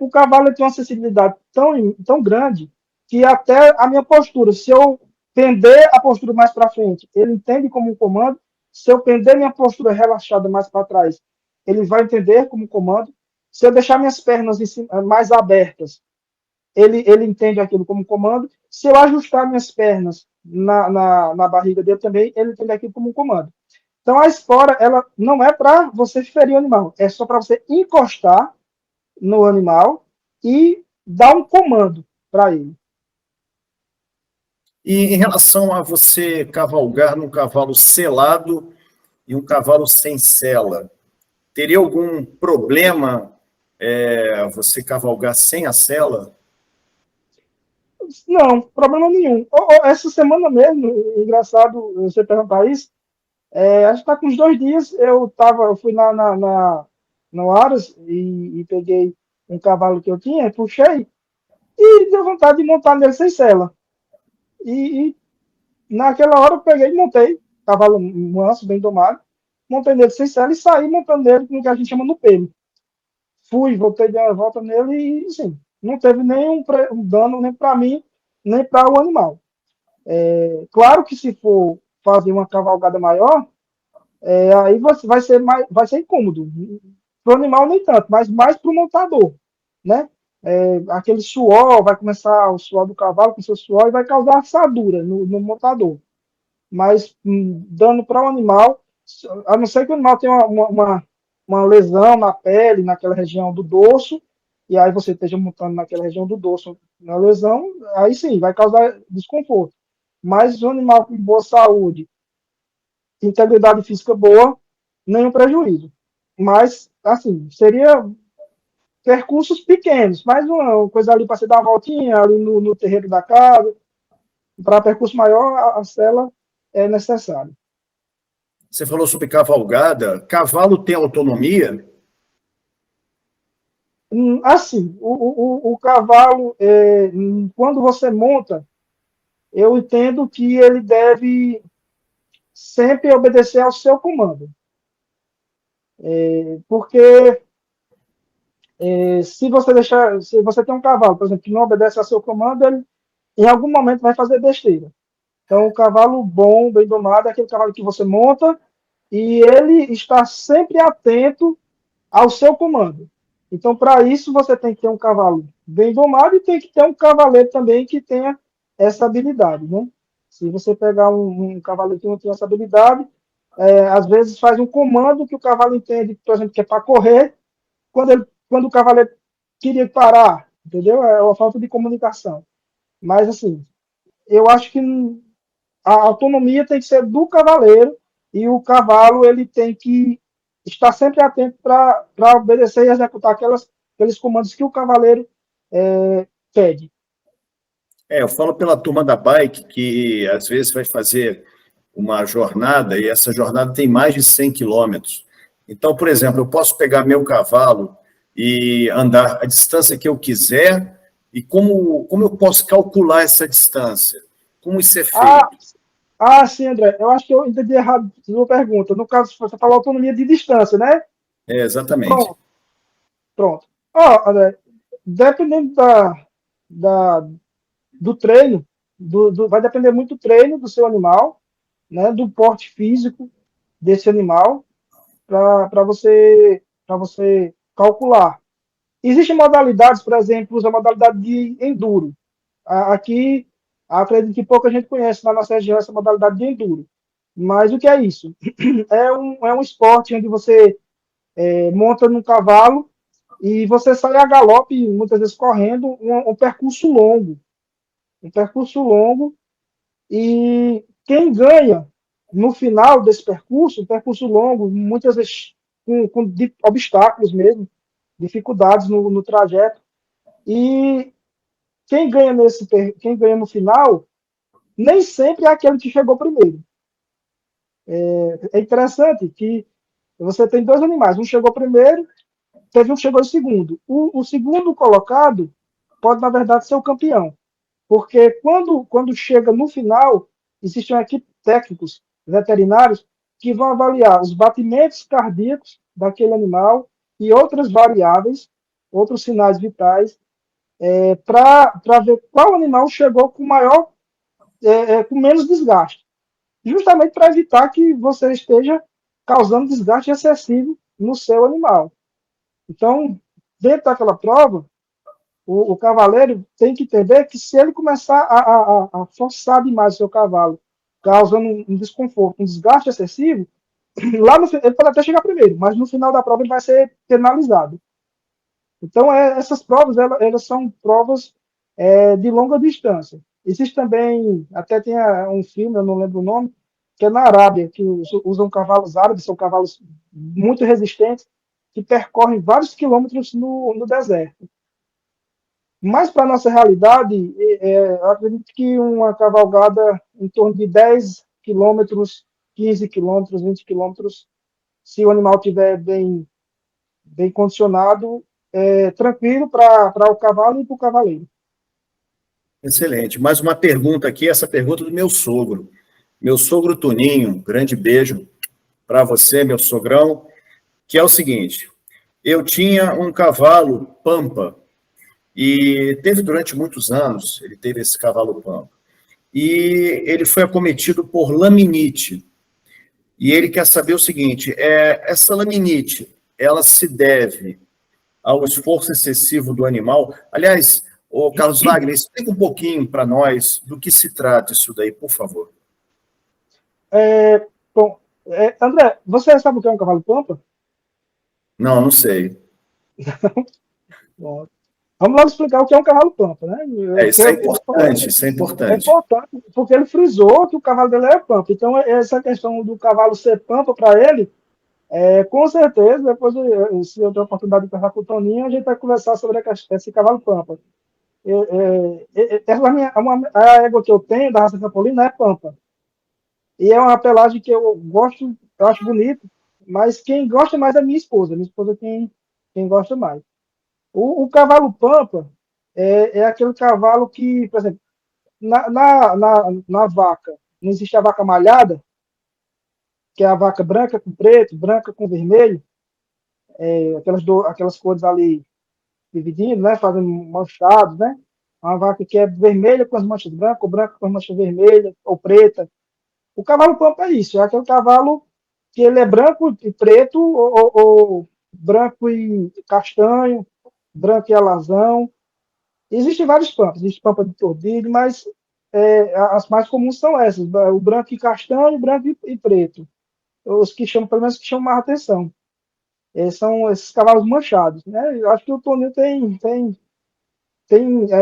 Speaker 2: O cavalo tem uma sensibilidade tão grande que até a minha postura, se eu pender a postura mais para frente, ele entende como um comando. Se eu pender minha postura relaxada mais para trás, ele vai entender como um comando. Se eu deixar minhas pernas mais abertas, ele entende aquilo como comando. Se eu ajustar minhas pernas na barriga dele também, ele entende aquilo como um comando. Então, a espora, ela não é para você ferir o animal, é só para você encostar no animal e dar um comando para ele.
Speaker 1: E em relação a você cavalgar num cavalo selado e um cavalo sem sela, teria algum problema você cavalgar sem a sela?
Speaker 2: Não, problema nenhum. Essa semana mesmo, engraçado você perguntar isso, acho que está com uns 2 dias, eu fui no Aras e peguei um cavalo que eu tinha, puxei e deu vontade de montar nele sem sela. E naquela hora eu peguei e montei, cavalo manso, bem domado, montei nele sem sela e saí montando nele com o que a gente chama no pelo. Fui, voltei, dei uma volta nele e, sim, não teve nenhum um dano nem para mim, nem para o animal. Claro que se for fazer uma cavalgada maior, aí você vai ser incômodo. Para o animal nem tanto, mas mais para o montador, né? Aquele suor, vai começar o suor do cavalo com seu suor e vai causar assadura no montador. Mas dano para o animal, a não ser que o animal tenha uma lesão na pele, naquela região do dorso, e aí você esteja montando naquela região do dorso na lesão, aí sim, vai causar desconforto. Mas o animal com boa saúde, integridade física boa, nenhum prejuízo. Mas, assim, seria percursos pequenos, mas uma coisa ali para você dar uma voltinha ali no terreiro da casa. Para percurso maior, a sela é necessária.
Speaker 1: Você falou sobre cavalgada. Cavalo tem autonomia?
Speaker 2: Assim, o cavalo, quando você monta, eu entendo que ele deve sempre obedecer ao seu comando. Porque se você tem um cavalo, por exemplo, que não obedece ao seu comando, ele em algum momento vai fazer besteira. Então, o cavalo bom, bem domado, é aquele cavalo que você monta e ele está sempre atento ao seu comando. Então, para isso, você tem que ter um cavalo bem domado e tem que ter um cavaleiro também que tenha essa habilidade, né? Se você pegar um cavaleiro que não tem essa habilidade, às vezes faz um comando que o cavalo entende, por exemplo, que é para correr, quando o cavaleiro queria parar, entendeu? É uma falta de comunicação. Mas, assim, eu acho que a autonomia tem que ser do cavaleiro e o cavalo ele tem que estar sempre atento para obedecer e executar aqueles comandos que o cavaleiro pede.
Speaker 1: Eu falo pela turma da bike, que às vezes vai fazer uma jornada, e essa jornada tem mais de 100 quilômetros. Então, por exemplo, eu posso pegar meu cavalo e andar a distância que eu quiser, e como eu posso calcular essa distância? Como isso é
Speaker 2: Ah,
Speaker 1: feito?
Speaker 2: sim, André, eu acho que eu entendi errado a sua pergunta. No caso, você falou autonomia de distância, né?
Speaker 1: Exatamente.
Speaker 2: Pronto, pronto. André, dependendo da, do treino, vai depender muito do treino do seu animal, né, do porte físico desse animal, para você calcular. Existem modalidades, por exemplo, a modalidade de enduro. Aqui, acredito que pouca gente conhece na nossa região essa modalidade de enduro. Mas o que é isso? É um esporte onde você monta num cavalo e você sai a galope, muitas vezes correndo, um percurso longo. Um percurso longo, e quem ganha no final desse percurso, um percurso longo, muitas vezes com obstáculos mesmo, dificuldades no trajeto, e quem ganha no final, nem sempre é aquele que chegou primeiro. É interessante que você tem dois animais, um chegou primeiro, teve um que chegou em segundo. O segundo colocado pode, na verdade, ser o campeão. Porque quando chega no final, existe uma equipe técnicos veterinários que vão avaliar os batimentos cardíacos daquele animal e outras variáveis, outros sinais vitais, para ver qual animal chegou com maior, com menos desgaste, justamente para evitar que você esteja causando desgaste excessivo no seu animal. Então, dentro daquela prova, o cavaleiro tem que entender que se ele começar a forçar demais o seu cavalo, causando um desconforto, um desgaste excessivo, ele pode até chegar primeiro, mas no final da prova ele vai ser penalizado. Então, essas provas, elas são provas de longa distância. Existe também, até tem um filme, eu não lembro o nome, que é na Arábia, que usam cavalos árabes, são cavalos muito resistentes, que percorrem vários quilômetros no deserto. Mas, para a nossa realidade, eu acredito que uma cavalgada em torno de 10 quilômetros, 15 quilômetros, 20 quilômetros, se o animal estiver bem condicionado, tranquilo para o cavalo e para o cavaleiro.
Speaker 1: Excelente. Mais uma pergunta aqui, essa pergunta do meu sogro. Meu sogro Toninho, grande beijo para você, meu sogrão, que é o seguinte, eu tinha um cavalo Pampa, e teve durante muitos anos, ele teve esse cavalo Pampa, e ele foi acometido por laminite, e ele quer saber o seguinte, essa laminite, ela se deve ao esforço excessivo do animal? Aliás, o Carlos Wagner, explica um pouquinho para nós do que se trata isso daí, por favor.
Speaker 2: Bom, André, você sabe o que é um cavalo pampa?
Speaker 1: Não, não sei.
Speaker 2: Bom, vamos logo explicar o que é um cavalo pampa, né?
Speaker 1: Isso é importante, isso é
Speaker 2: É
Speaker 1: importante.
Speaker 2: importante, porque ele frisou que o cavalo dele é pampa. Então, essa questão do cavalo ser pampa para ele, com certeza, depois, se eu tiver a oportunidade de conversar com o Toninho, a gente vai conversar sobre esse cavalo pampa. A égua que eu tenho, da raça Campolina, é pampa. E é uma pelagem que eu gosto, eu acho bonito, mas quem gosta mais é minha esposa. Minha esposa quem gosta mais. O cavalo pampa é aquele cavalo que, por exemplo, na vaca, não existe a vaca malhada, que é a vaca branca com preto, branca com vermelho, aquelas cores ali dividindo, né, fazendo manchados, né? Uma vaca que é vermelha com as manchas brancas, ou branca com as manchas vermelhas, ou preta. O cavalo pampa é isso, é aquele cavalo que ele é branco e preto, ou branco e castanho, branco e alazão. Existem vários pampas, existe pampa de tordilho, mas as mais comuns são essas, o branco e castanho, branco e preto. Os que chamam, pelo menos, que chamam mais atenção. São esses cavalos manchados, né? Eu acho que o Toninho tem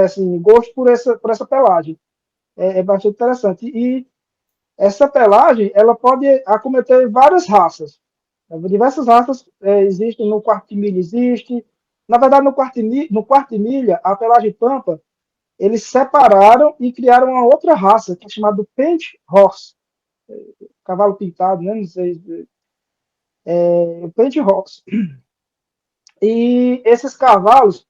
Speaker 2: assim, gosto por essa pelagem. É bastante interessante. E essa pelagem, ela pode acometer várias raças. Diversas raças existem, no quarto de milha existe. Na verdade, no quarto de milha, a pelagem pampa, eles separaram e criaram uma outra raça, que é chamada Paint Horse. Cavalo pintado, né? Não sei. Paint Horse. E esses cavalos,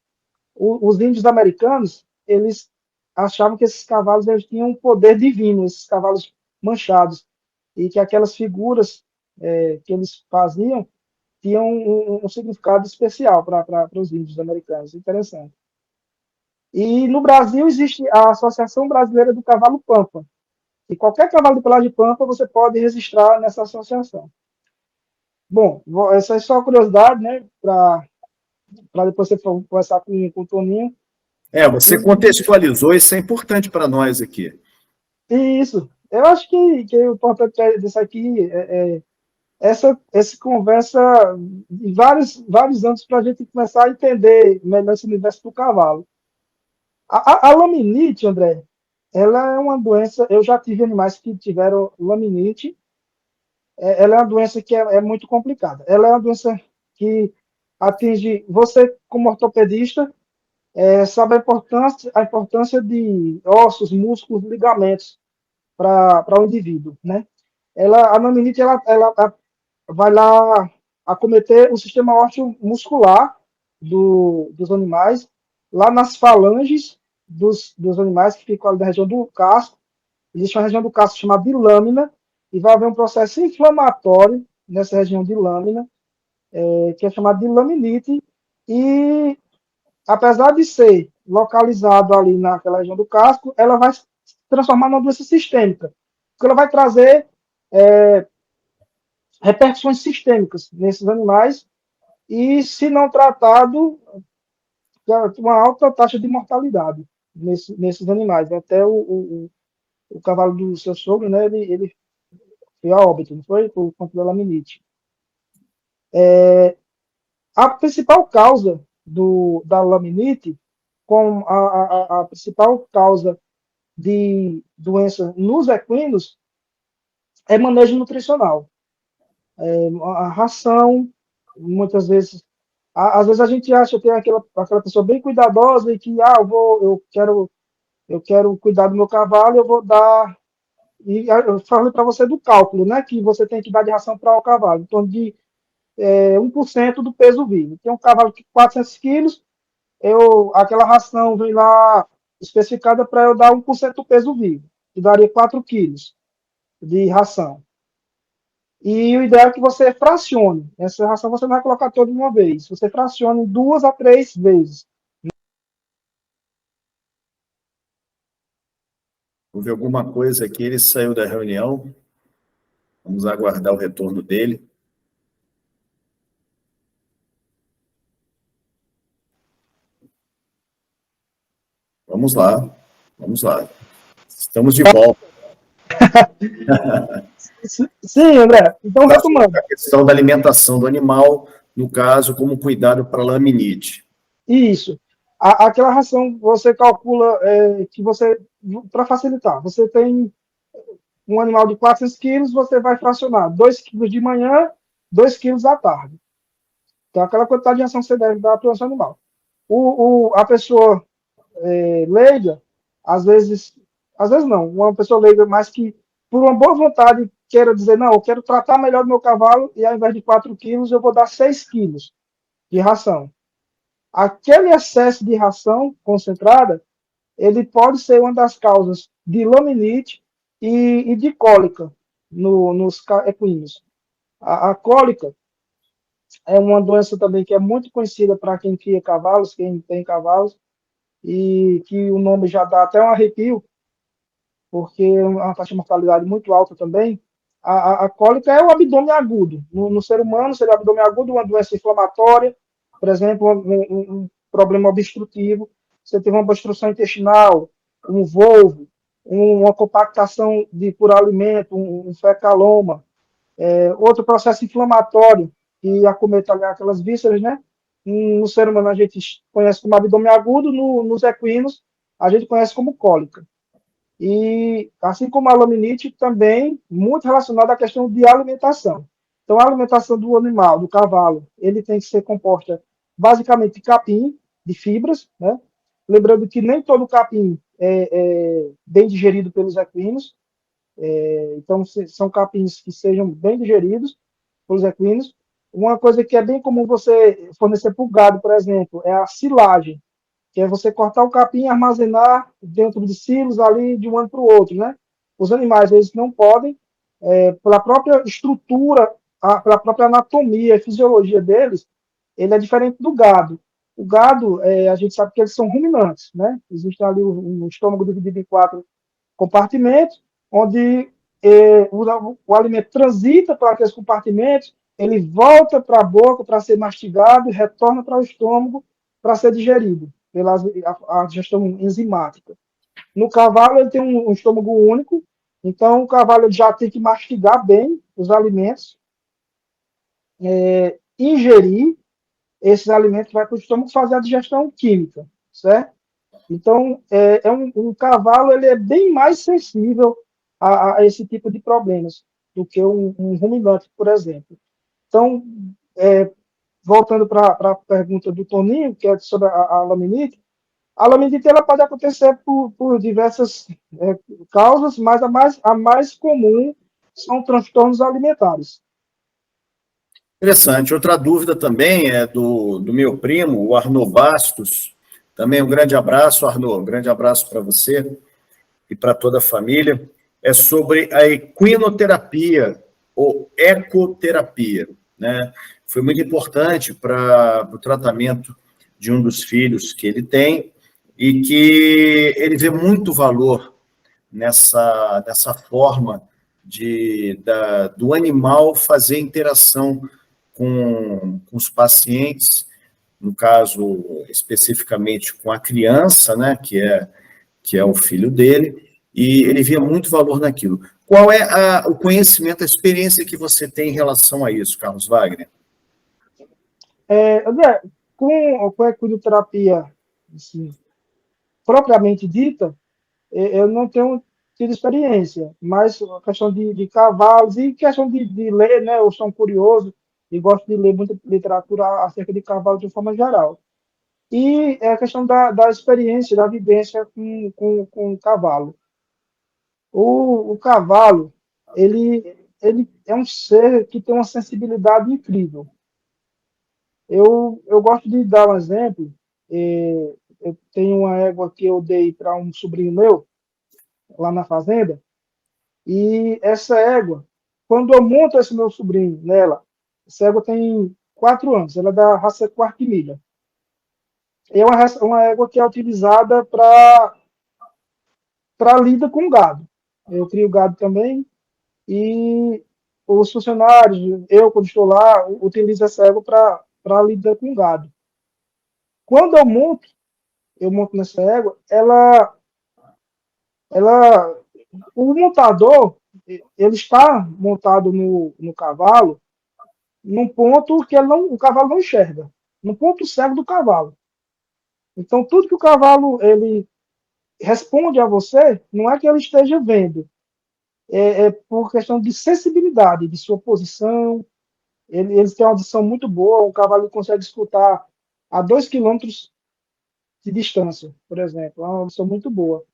Speaker 2: os índios americanos, eles achavam que esses cavalos eles tinham um poder divino, esses cavalos manchados, e que aquelas figuras que eles faziam tinham um significado especial para os índios americanos. Interessante. E no Brasil existe a Associação Brasileira do Cavalo Pampa. E qualquer cavalo de pelagem pampa você pode registrar nessa associação. Bom, essa é só uma curiosidade, né? Para depois você conversar com o Toninho.
Speaker 1: Você contextualizou, isso é importante para nós aqui.
Speaker 2: Isso. Eu acho que o importante disso aqui essa conversa de vários anos para a gente começar a entender melhor esse universo do cavalo. A laminite, André, ela é uma doença. Eu já tive animais que tiveram laminite. Ela é uma doença que é muito complicada. Ela é uma doença que atinge você, como ortopedista, sabe a importância de ossos, músculos, ligamentos para o indivíduo, né? A laminite, ela vai lá acometer o sistema ósseo muscular dos animais, lá nas falanges dos animais que ficam ali na região do casco. Existe uma região do casco chamada de lâmina, e vai haver um processo inflamatório nessa região de lâmina, que é chamado de laminite, e apesar de ser localizado ali naquela região do casco, ela vai se transformar numa doença sistêmica, porque ela vai trazer repercussões sistêmicas nesses animais, e, se não tratado, uma alta taxa de mortalidade nesses animais. Até o cavalo do seu sogro, né, ele foi a óbito, não foi? Por conta da laminite. A principal causa da laminite, como a principal causa de doença nos equinos, é manejo nutricional. A ração, muitas vezes, às vezes a gente acha que tem aquela pessoa bem cuidadosa e que, eu quero cuidar do meu cavalo, eu vou dar, e eu falei para você do cálculo, né, que você tem que dar de ração para o cavalo, em torno de 1% do peso vivo. Tem um cavalo de 400 quilos, aquela ração vem lá especificada para eu dar 1% do peso vivo, que daria 4 quilos de ração. E o ideal é que você fracione. Essa ração você não vai colocar toda de uma vez. Você fracione 2 a 3 vezes.
Speaker 1: Houve alguma coisa aqui, ele saiu da reunião. Vamos aguardar o retorno dele. Vamos lá, vamos lá. Estamos de volta.
Speaker 2: Sim, André. Então, retomando.
Speaker 1: A questão da alimentação do animal, no caso, como cuidado para a laminite.
Speaker 2: Isso. Aquela ração, você calcula que você, para facilitar, você tem um animal de 400 quilos, você vai fracionar 2 quilos de manhã, 2 quilos à tarde. Então, aquela quantidade de ração que você deve dar para o seu animal. A pessoa leiga, às vezes não, uma pessoa leiga, mas que por uma boa vontade queira dizer, não, eu quero tratar melhor do meu cavalo e ao invés de 4 quilos, eu vou dar 6 quilos de ração. Aquele excesso de ração concentrada, ele pode ser uma das causas de laminite e de cólica nos equinos. A cólica é uma doença também que é muito conhecida para quem cria cavalos, quem tem cavalos, e que o nome já dá até um arrepio, porque é uma taxa de mortalidade muito alta também. A cólica é o abdômen agudo. No ser humano, seria o abdômen agudo, uma doença inflamatória, por exemplo, um problema obstrutivo. Você teve uma obstrução intestinal, um volvo, uma compactação por alimento, um fecaloma, outro processo inflamatório que acomete aquelas vísceras, né? No ser humano a gente conhece como abdômen agudo, nos equinos a gente conhece como cólica. E, assim como a laminite, também muito relacionada à questão de alimentação. Então, a alimentação do animal, do cavalo, ele tem que ser composta basicamente de capim, de fibras, né? Lembrando que nem todo capim é bem digerido pelos equinos, então são capins que sejam bem digeridos pelos equinos. Uma coisa que é bem comum você fornecer para o gado, por exemplo, é a silagem, que é você cortar o capim e armazenar dentro de silos ali de um ano para o outro, né? Os animais, eles não podem, pela própria estrutura, pela própria anatomia e fisiologia deles, ele é diferente do gado. O gado, a gente sabe que eles são ruminantes, né? Existe ali um estômago dividido em 4 compartimentos, onde o alimento transita para aqueles compartimentos, ele volta para a boca para ser mastigado e retorna para o estômago para ser digerido pela a digestão enzimática. No cavalo, ele tem um estômago único, então o cavalo já tem que mastigar bem os alimentos, ingerir esses alimentos, vai para o estômago fazer a digestão química, certo? Então, um cavalo ele é bem mais sensível a esse tipo de problemas do que um ruminante, por exemplo. Então, voltando para a pergunta do Toninho, que é sobre a laminite, a laminite ela pode acontecer por diversas causas, mas a mais comum são transtornos alimentares.
Speaker 1: Interessante. Outra dúvida também é do meu primo, o Arnaud Bastos. Também um grande abraço, Arnaud. Um grande abraço para você e para toda a família. É sobre a equinoterapia ou ecoterapia, né? Foi muito importante para o tratamento de um dos filhos que ele tem e que ele vê muito valor nessa forma do animal fazer interação com os pacientes, no caso, especificamente com a criança, né, que é o filho dele, e ele via muito valor naquilo. Qual é o conhecimento, a experiência que você tem em relação a isso, Carlos Wagner?
Speaker 2: André, com a equinoterapia, assim, propriamente dita, eu não tenho tido experiência, mas a questão de cavalos e questão de ler, né? Eu sou um curioso e gosto de ler muita literatura acerca de cavalos de forma geral. E é a questão da experiência, da vivência com o cavalo. O cavalo, ele é um ser que tem uma sensibilidade incrível. Eu gosto de dar um exemplo. Eu tenho uma égua que eu dei para um sobrinho meu, lá na fazenda, e essa égua, quando eu monto esse meu sobrinho nela, essa égua tem 4 anos, ela é da raça Quartimilha. É uma égua que é utilizada para lida com gado. Eu crio gado também, e os funcionários, eu, quando estou lá, utilizo essa égua para lidar com gado. Quando eu monto nessa égua, ela, o montador, ele está montado no cavalo, num ponto que o cavalo não enxerga, no ponto cego do cavalo. Então, tudo que o cavalo ele responde a você, não é que ele esteja vendo, é por questão de sensibilidade, de sua posição. Eles têm uma audição muito boa, o cavalo consegue escutar a 2 quilômetros de distância, por exemplo. É uma audição muito boa.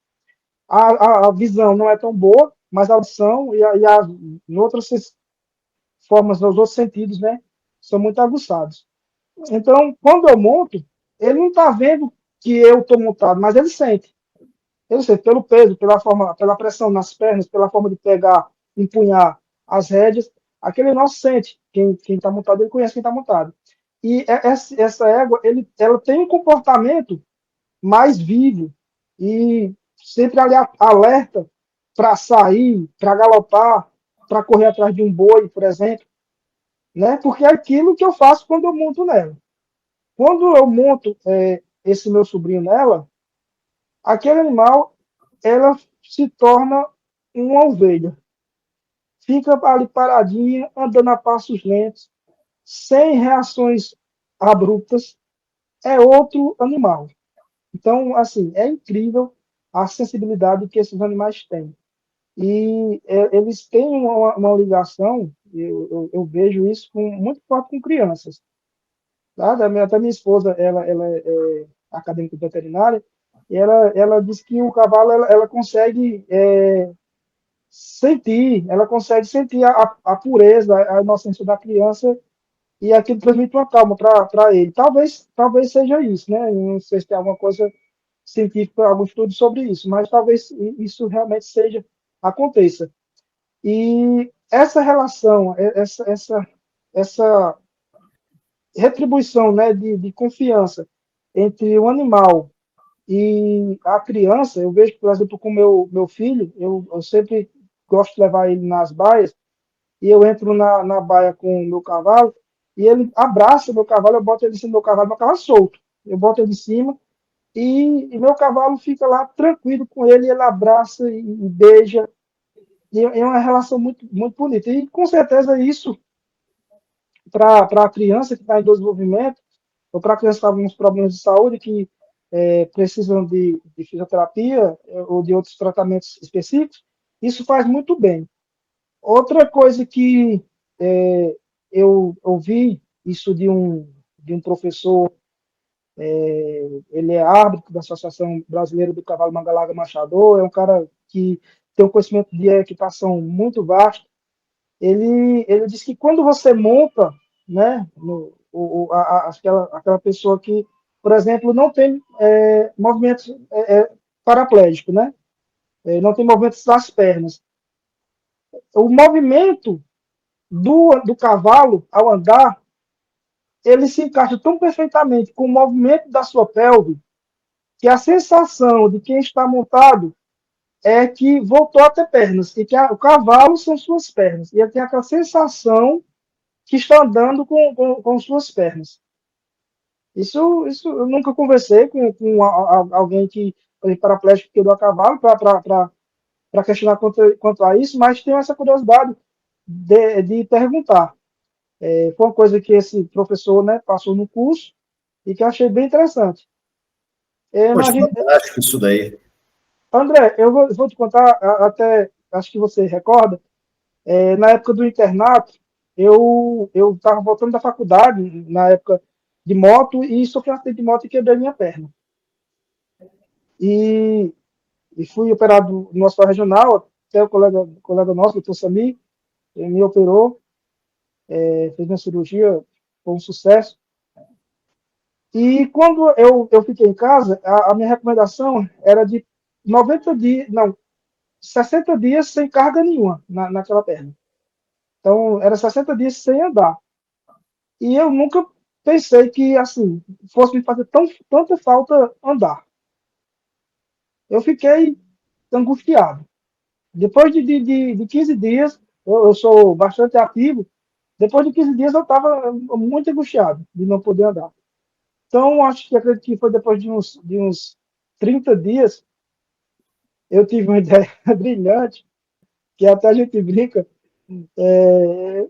Speaker 2: A visão não é tão boa, mas a audição em outras formas, nos outros sentidos, né, são muito aguçados. Então, quando eu monto, ele não está vendo que eu estou montado, mas ele sente. Ele sente pelo peso, pela forma, pela pressão nas pernas, pela forma de pegar, empunhar as rédeas. Aquele não sente. Quem está montado, ele conhece quem está montado. E essa égua, ela tem um comportamento mais vivo e sempre ali alerta para sair, para galopar, para correr atrás de um boi, por exemplo, né? Porque é aquilo que eu faço quando eu monto nela. Quando eu monto esse meu sobrinho nela, aquele animal, ela se torna uma ovelha. Fica ali paradinha, andando a passos lentos, sem reações abruptas, é outro animal. Então, assim, é incrível a sensibilidade que esses animais têm. E eles têm uma ligação, eu vejo isso muito forte com crianças. Tá? Até minha esposa, ela é acadêmica veterinária, e ela diz que o cavalo, ela consegue ela consegue sentir a pureza, a inocência da criança, e aquilo transmite uma calma para ele. Talvez seja isso, né? Não sei se tem alguma coisa científica, algum estudo sobre isso, mas talvez isso realmente aconteça. E essa relação, essa retribuição, né, de confiança entre o animal e a criança, eu vejo, por exemplo, com meu filho, eu sempre gosto de levar ele nas baias, e eu entro na baia com o meu cavalo, e ele abraça o meu cavalo, eu boto ele em cima do meu cavalo solto. Eu boto ele em cima, e meu cavalo fica lá tranquilo com ele, ele abraça e beija, e é uma relação muito, muito bonita. E com certeza isso, para a criança que está em desenvolvimento, ou para a criança que está com alguns problemas de saúde, que precisam de fisioterapia ou de outros tratamentos específicos, isso faz muito bem. Outra coisa que eu ouvi, isso de um professor, ele é árbitro da Associação Brasileira do Cavalo Mangalaga Machador, é um cara que tem um conhecimento de equitação muito vasto. Ele diz que quando você monta, né, aquela pessoa que, por exemplo, não tem movimentos paraplégicos, né, não tem movimentos das pernas, o movimento do cavalo ao andar, ele se encaixa tão perfeitamente com o movimento da sua pelve, que a sensação de quem está montado é que voltou a ter pernas, e que o cavalo são suas pernas, e ele tem aquela sensação que está andando com suas pernas. Isso eu nunca conversei com alguém que é paraplégico que quebrou a cavalo para questionar quanto a isso, mas tenho essa curiosidade de perguntar. Foi uma coisa que esse professor, né, passou no curso, e que eu achei bem interessante.
Speaker 1: Poxa, fantástico isso daí.
Speaker 2: André, eu vou te contar, até acho que você recorda, na época do internato, eu estava voltando da faculdade, na época de moto, e sofri um acidente de moto e quebrei minha perna. E, e fui operado no hospital regional, até o colega nosso, o doutor Sami, ele me operou, fez uma cirurgia, foi um sucesso. E quando eu fiquei em casa, a minha recomendação era de 90 dias, não, 60 dias sem carga nenhuma naquela perna. Então, era 60 dias sem andar. E eu nunca pensei que, assim, fosse me fazer tanta falta andar. Eu fiquei angustiado. Depois de 15 dias, eu sou bastante ativo, depois de 15 dias eu estava muito angustiado de não poder andar. Então, acredito que foi depois de uns 30 dias, eu tive uma ideia brilhante, que até a gente brinca,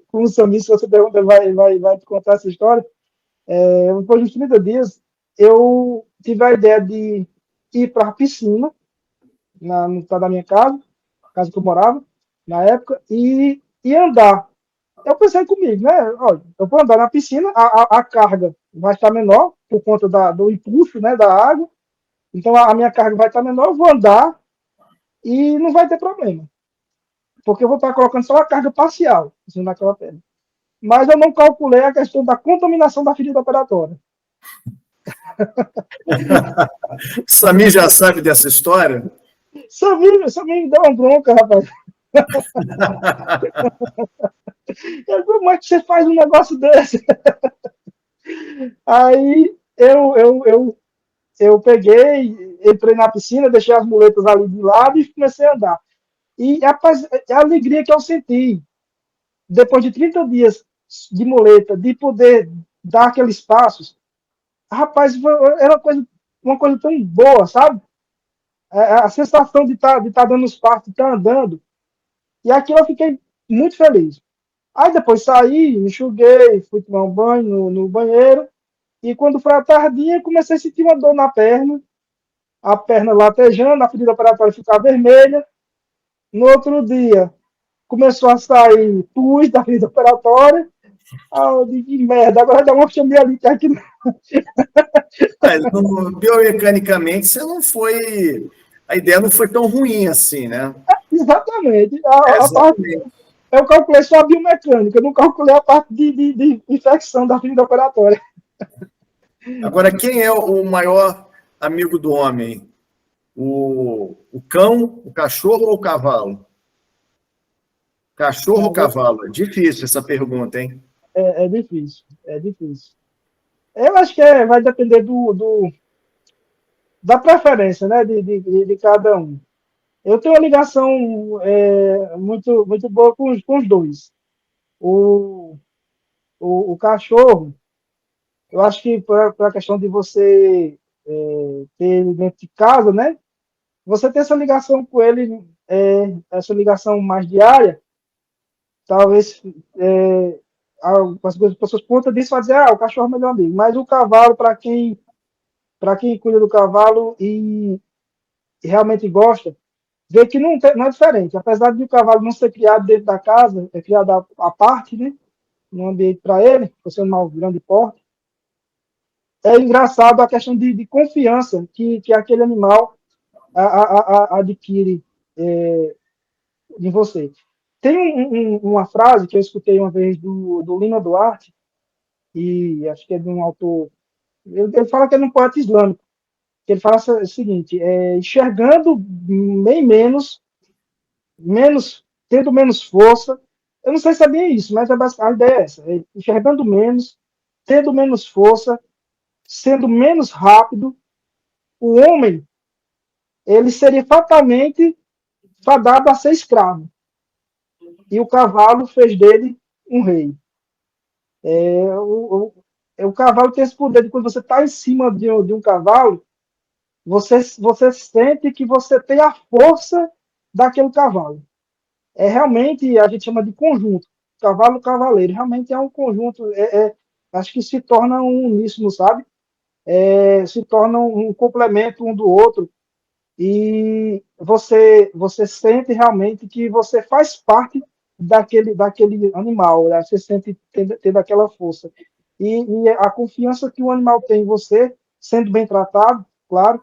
Speaker 2: com o Samir, se você pergunta, ele vai te contar essa história. Depois de 30 dias, eu tive a ideia de ir para a piscina, no estado da minha casa que eu morava, na época, e andar. Eu pensei comigo, né? Olha, eu vou andar na piscina, a carga vai estar menor, por conta do impulso, né, da água, então a minha carga vai estar menor, eu vou andar e não vai ter problema, porque eu vou estar colocando só a carga parcial, assim, naquela perna. Mas eu não calculei a questão da contaminação da ferida operatória.
Speaker 1: Samir já sabe dessa história?
Speaker 2: Samir me deu uma bronca, rapaz. Como é que você faz um negócio desse? Aí eu peguei, entrei na piscina, deixei as muletas ali de lado e comecei a andar. E rapaz, a alegria que eu senti, depois de 30 dias de muleta, de poder dar aqueles passos, rapaz, era uma coisa tão boa, sabe? A sensação de tá dando os passos, de estar andando. E aquilo eu fiquei muito feliz. Aí depois saí, me enxuguei, fui tomar um banho no banheiro. E quando foi a tardinha, comecei a sentir uma dor na perna, a perna latejando, a ferida operatória ficar vermelha. No outro dia, começou a sair pus da ferida operatória. Ah, eu digo, que merda, agora dá uma chameadinha aqui.
Speaker 1: Mas, biomecanicamente, você não foi. A ideia não foi tão ruim assim, né?
Speaker 2: Exatamente. A parte,
Speaker 1: Exatamente.
Speaker 2: eu calculei só a biomecânica, eu não calculei a parte de infecção da ferida operatória.
Speaker 1: Agora, quem é o maior amigo do homem? O cão, o cachorro ou o cavalo? Cachorro ou cavalo? É difícil essa pergunta, hein?
Speaker 2: É difícil, é difícil. Eu acho que vai depender da preferência, né, de cada um. Eu tenho uma ligação muito, muito boa com os dois. O, o cachorro, eu acho que para a questão de você ter ele dentro de casa, né, você ter essa ligação com ele, essa ligação mais diária, talvez as pessoas pontam disso e dizer, o cachorro é o melhor amigo. Mas o cavalo, para quem cuida do cavalo e realmente gosta, vê que não é diferente. Apesar de o cavalo não ser criado dentro da casa, é criado à parte, né? No ambiente para ele, por ser um animal grande porte. É engraçado a questão de confiança que aquele animal adquire em você. Tem uma frase que eu escutei uma vez do Lima Duarte, e acho que é de um autor. Ele fala que é um poeta islâmico, que ele fala o seguinte: enxergando bem tendo menos força. Eu não sei se é bem isso, mas a ideia é essa: enxergando menos, tendo menos força, sendo menos rápido, o homem ele seria fatalmente fadado a ser escravo. E o cavalo fez dele um rei. O cavalo tem esse poder de quando você está em cima de um cavalo, você sente que você tem a força daquele cavalo. Realmente, a gente chama de conjunto. Cavalo-cavaleiro. Realmente é um conjunto. Acho que se torna um uníssono, sabe? se tornam um complemento um do outro, e você sente realmente que você faz parte daquele animal, né? Você sente tendo aquela força. E a confiança que o animal tem em você, sendo bem tratado, claro,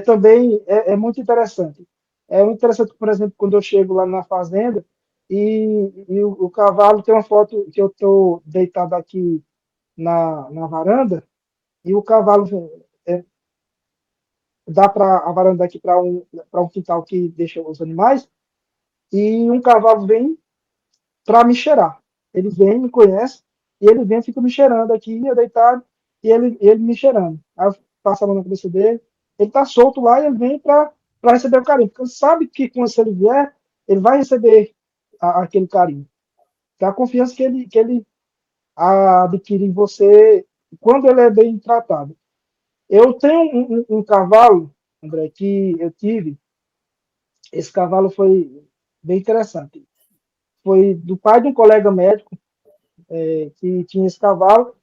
Speaker 2: também muito interessante. É muito interessante, por exemplo, quando eu chego lá na fazenda e o cavalo, tem uma foto que eu estou deitado aqui na varanda, e o cavalo é, dá para a varanda aqui para um quintal que deixa os animais, e um cavalo vem para me cheirar. Ele vem, me conhece, e ele vem e fica me cheirando aqui, eu deitado, e ele me cheirando. Aí eu passo a mão na cabeça dele, ele está solto lá e ele vem para receber o carinho, porque sabe que quando se ele vier, ele vai receber aquele carinho. Que é a confiança que ele adquire em você quando ele é bem tratado. Eu tenho um cavalo, André, que eu tive. Esse cavalo foi bem interessante. Foi do pai de um colega médico que tinha esse cavalo,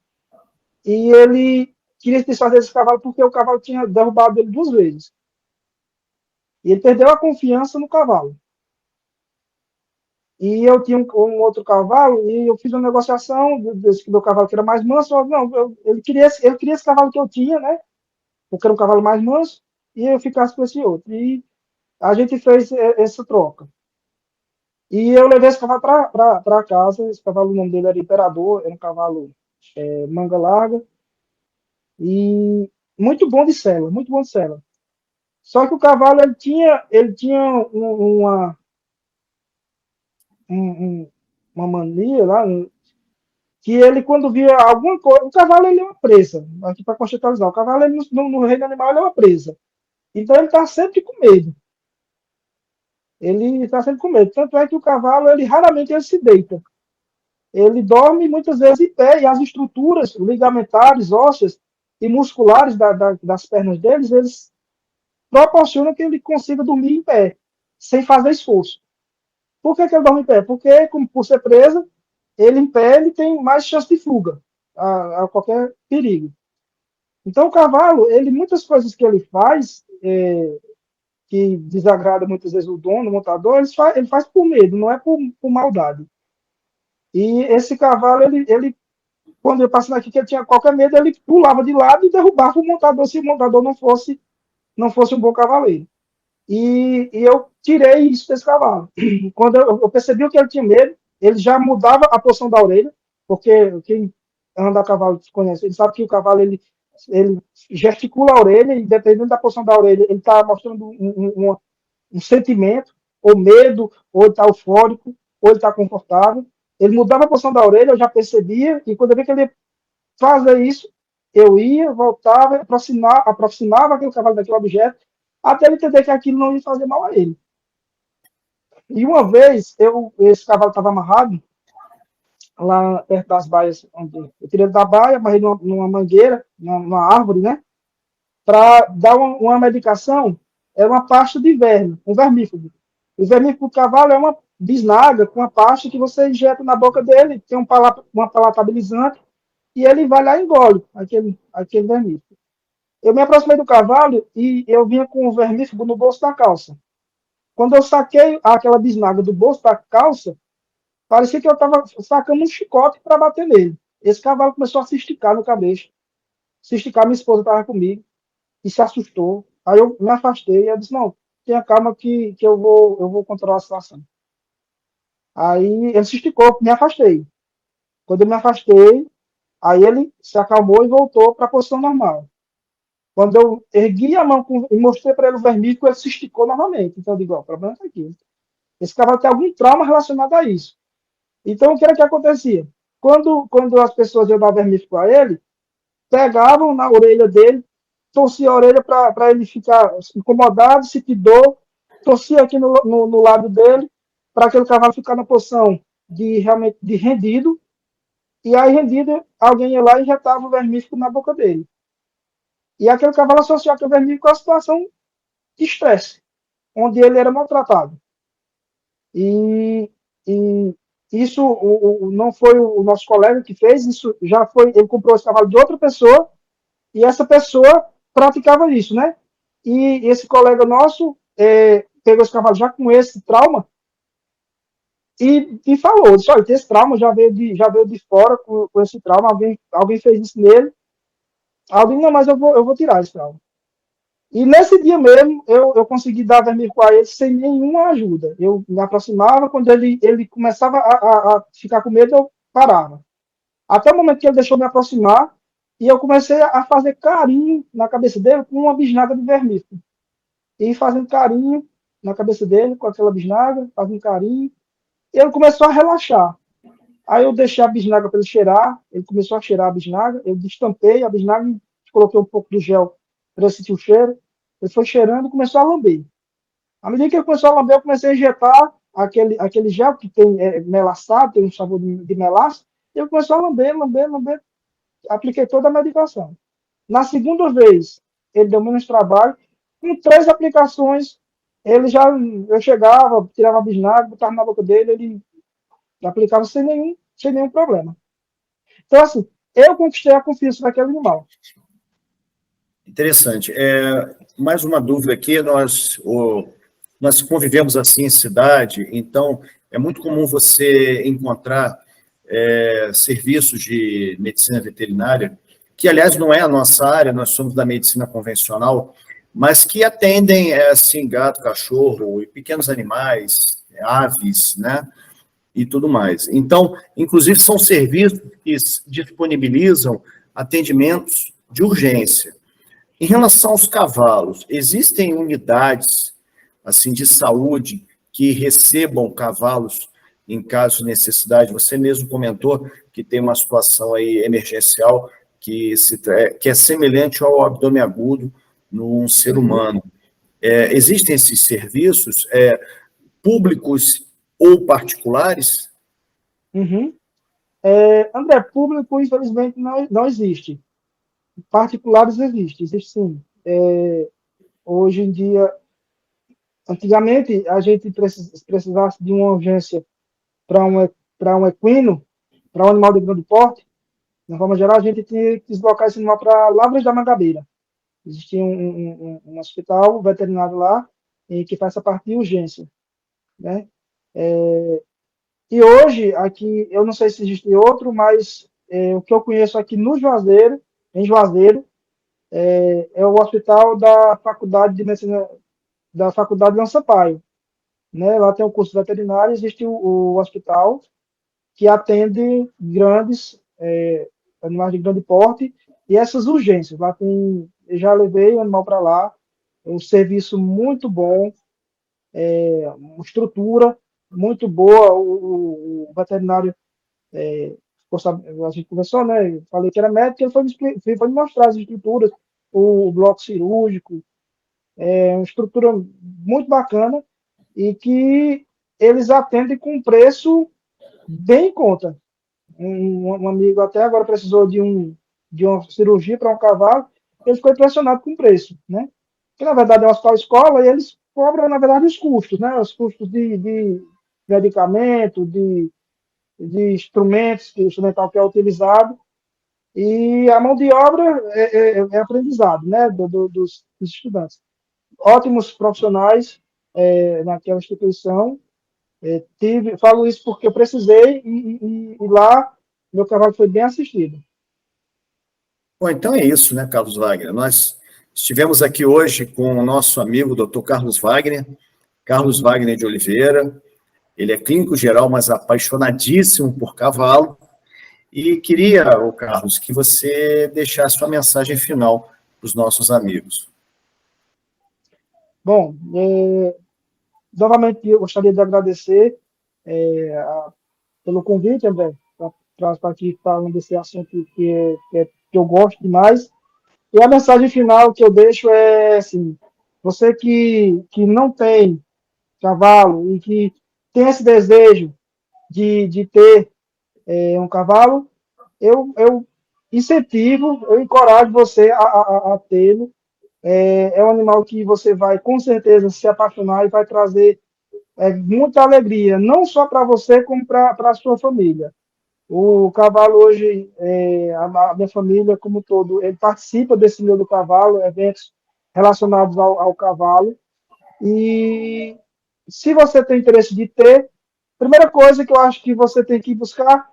Speaker 2: e ele queria desfazer esse cavalo porque o cavalo tinha derrubado ele 2 vezes. E ele perdeu a confiança no cavalo. E eu tinha um outro cavalo, e eu fiz uma negociação desse meu cavalo que era mais manso. Não, ele queria esse cavalo que eu tinha, né? Porque era um cavalo mais manso, e eu ficasse com esse outro. E a gente fez essa troca. E eu levei esse cavalo para casa. Esse cavalo, o nome dele era Imperador, era um cavalo manga larga e muito bom de sela, muito bom de sela. Só que o cavalo ele tinha um- uma mania lá, que ele, quando via alguma coisa, o cavalo ele é uma presa, aqui para contextualizar, o cavalo ele, no reino animal ele é uma presa. Então ele está sempre com medo. Ele está sempre com medo. Tanto é que o cavalo, ele raramente ele se deita. Ele dorme muitas vezes em pé, e as estruturas ligamentares, ósseas e musculares das pernas deles, eles proporcionam que ele consiga dormir em pé, sem fazer esforço. Por que ele dorme em pé? Porque, como por ser presa, ele em pé ele tem mais chance de fuga a qualquer perigo. Então, o cavalo, muitas coisas que ele faz, que desagrada muitas vezes o dono, o montador, ele faz por medo, não é por maldade. E esse cavalo, ele quando eu passei aqui, que ele tinha qualquer medo, ele pulava de lado e derrubava o montador, se o montador não fosse um bom cavaleiro. E eu tirei isso desse cavalo. Quando eu percebi que ele tinha medo, ele já mudava a posição da orelha, porque quem anda a cavalo conhece, ele sabe que o cavalo ele gesticula a orelha, e dependendo da posição da orelha, ele está mostrando um sentimento, ou medo, ou ele está eufórico, ou ele está confortável. Ele mudava a posição da orelha, eu já percebia, e quando eu vi que ele fazer isso, eu ia, voltava, aproximava aquele cavalo daquele objeto, até ele entender que aquilo não ia fazer mal a ele. E uma vez, esse cavalo estava amarrado lá perto das baias, onde eu tirei ele da baia, amarrei numa mangueira, numa árvore, né? Para dar uma medicação, era uma pasta de verme, um vermífugo. O vermífugo do cavalo é uma bisnaga com uma pasta que você injeta na boca dele, tem uma palatabilizante, e ele vai lá e engole aquele vermífugo. Eu me aproximei do cavalo e eu vinha com o vermífugo no bolso da calça. Quando eu saquei aquela bisnaga do bolso da calça, parecia que eu estava sacando um chicote para bater nele. Esse cavalo começou a se esticar no cabeça. Se esticar, minha esposa estava comigo e se assustou. Aí eu me afastei e eu disse, não, tenha calma que eu vou controlar a situação. Aí ele se esticou, me afastei. Quando eu me afastei, aí ele se acalmou e voltou para a posição normal. Quando eu ergui a mão e mostrei para ele o vermífugo, ele se esticou novamente. Então eu digo, ó, o problema está aqui. Esse cavalo tem algum trauma relacionado a isso. Então o que era que acontecia? Quando as pessoas iam dar vermífugo a ele, pegavam na orelha dele, torcia a orelha para ele ficar incomodado, sentir dor, torcia aqui no lado dele, para aquele cavalo ficar na posição realmente de rendido, e aí rendido, alguém ia lá e injetava o vermífugo na boca dele. E aquele cavalo associava aquele vermífugo com a situação de estresse, onde ele era maltratado. E isso não foi o nosso colega que fez, isso já foi, ele comprou esse cavalo de outra pessoa, E essa pessoa praticava isso, né? E esse colega nosso pegou esse cavalo já com esse trauma e falou, disse, olha, esse trauma já veio de fora com esse trauma, alguém fez isso nele. Aí eu disse, não, mas eu vou tirar esse trauma. E nesse dia mesmo, eu consegui dar vermelho com ele sem nenhuma ajuda. Eu me aproximava, quando ele começava a ficar com medo, eu parava. Até o momento que ele deixou me aproximar, e eu comecei a fazer carinho na cabeça dele com uma bisnaga de vermífugo. E fazendo carinho na cabeça dele com aquela bisnaga, fazendo carinho. E ele começou a relaxar. Aí eu deixei a bisnaga para ele cheirar, ele começou a cheirar a bisnaga, eu destampei a bisnaga e coloquei um pouco do gel para ele sentir o cheiro. Ele foi cheirando e começou a lamber. À medida que ele começou a lamber, eu comecei a injetar aquele gel que tem melaçado, tem um sabor de melaço, e ele começou a lamber, apliquei toda a medicação. Na segunda vez, ele deu menos trabalho, com 3 aplicações, eu chegava, tirava a bisnaga, botava na boca dele, ele aplicava sem nenhum problema. Então, assim, eu conquistei a confiança daquele animal.
Speaker 1: Interessante. Mais uma dúvida aqui, nós convivemos assim em cidade, então é muito comum você encontrar serviços de medicina veterinária, que aliás não é a nossa área, nós somos da medicina convencional, mas que atendem assim, gato, cachorro e pequenos animais, aves, né? E tudo mais. Então, inclusive, são serviços que disponibilizam atendimentos de urgência. Em relação aos cavalos, existem unidades assim de saúde que recebam cavalos em caso de necessidade? Você mesmo comentou que tem uma situação aí emergencial que é semelhante ao abdômen agudo num ser humano. Existem esses serviços públicos ou particulares?
Speaker 2: Uhum. André, público, infelizmente, não existe. Particulares existe sim. Hoje em dia, antigamente, a gente precisasse de uma urgência para um equino, para um animal de grande porte, de forma geral, a gente tinha que deslocar esse animal para Lavras da Mangabeira. Existia um hospital veterinário lá, que faz essa parte de urgência, né? E hoje, aqui, eu não sei se existe outro, mas o que eu conheço aqui no Juazeiro, em Juazeiro, é o hospital da Faculdade de Medicina, da Faculdade de Sampaio, né? Lá tem o curso veterinário, existe o hospital que atende grandes animais de grande porte e essas urgências. Lá tem, eu já levei o animal para lá, é um serviço muito bom, uma estrutura muito boa, o veterinário, a gente conversou, né? Eu falei que era médico, ele foi me mostrar as estruturas, o bloco cirúrgico, uma estrutura muito bacana e que eles atendem com preço bem em conta. Um amigo até agora precisou de uma cirurgia para um cavalo, ele ficou impressionado com o preço, né? Que na verdade é um hospital escola e eles cobram, na verdade, os custos, né? Os custos de medicamento, de instrumentos, que o instrumental que é utilizado, e a mão de obra é aprendizado, né? Dos estudantes. Ótimos profissionais naquela instituição. Falo isso porque eu precisei e lá meu cavalo foi bem assistido.
Speaker 1: Bom, então é isso, né, Carlos Wagner? Nós estivemos aqui hoje com o nosso amigo Dr. Carlos Wagner de Oliveira. Ele é clínico geral, mas apaixonadíssimo por cavalo. E queria, Carlos, que você deixasse sua mensagem final para os nossos amigos.
Speaker 2: Bom, novamente eu gostaria de agradecer pelo convite, André, para aqui falando desse assunto que eu gosto demais. E a mensagem final que eu deixo é assim: você que não tem cavalo e que tem esse desejo de ter um cavalo, eu incentivo, eu encorajo você a tê-lo. É um animal que você vai, com certeza, se apaixonar e vai trazer muita alegria, não só para você, como para a sua família. O cavalo hoje, a minha família como um todo, ele participa desse meio do cavalo, eventos relacionados ao cavalo. E se você tem interesse de ter, primeira coisa que eu acho que você tem que buscar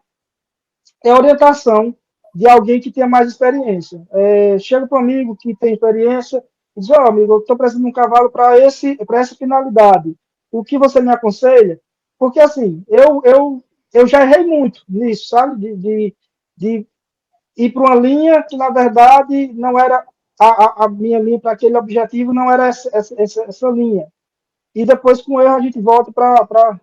Speaker 2: é a orientação de alguém que tenha mais experiência. Chega para um amigo que tem experiência e diz, amigo, eu estou precisando de um cavalo para essa finalidade. O que você me aconselha? Porque, assim, eu já errei muito nisso, sabe? De ir para uma linha que, na verdade, não era a minha linha para aquele objetivo, não era essa linha. E depois, com erro, a gente volta para...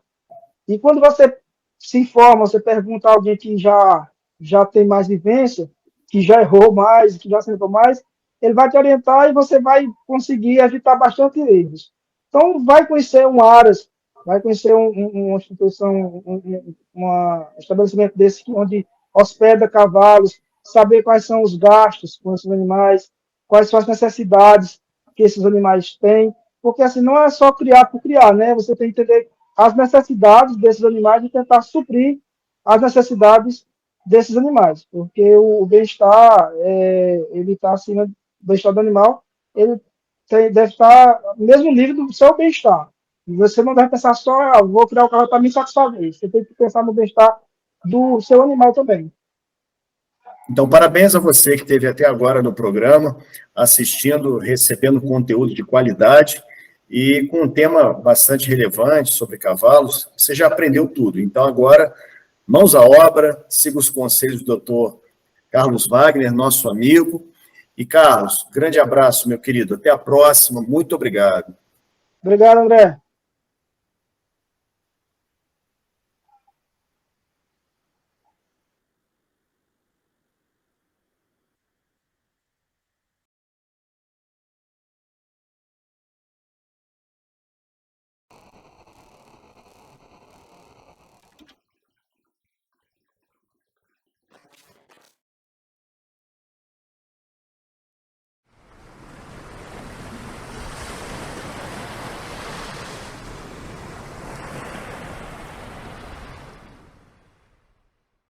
Speaker 2: E quando você se informa, você pergunta a alguém que já tem mais vivência, que já errou mais, que já acertou mais, ele vai te orientar e você vai conseguir evitar bastante erros. Então, vai conhecer um Aras, vai conhecer uma instituição, um estabelecimento desse onde hospeda cavalos, saber quais são os gastos com esses animais, quais são as necessidades que esses animais têm, porque assim, não é só criar por criar, né? Você tem que entender as necessidades desses animais e tentar suprir as necessidades desses animais, porque o bem-estar, ele está acima do bem-estar do animal, ele deve estar no mesmo nível do seu bem-estar. Você não deve pensar só, vou criar o carro para me satisfazer. Você tem que pensar no bem-estar do seu animal também.
Speaker 1: Então, parabéns a você que esteve até agora no programa, assistindo, recebendo conteúdo de qualidade e com um tema bastante relevante sobre cavalos. Você já aprendeu tudo. Então, agora, mãos à obra, siga os conselhos do doutor Carlos Wagner, nosso amigo. E, Carlos, grande abraço, meu querido. Até a próxima. Muito obrigado.
Speaker 2: Obrigado, André.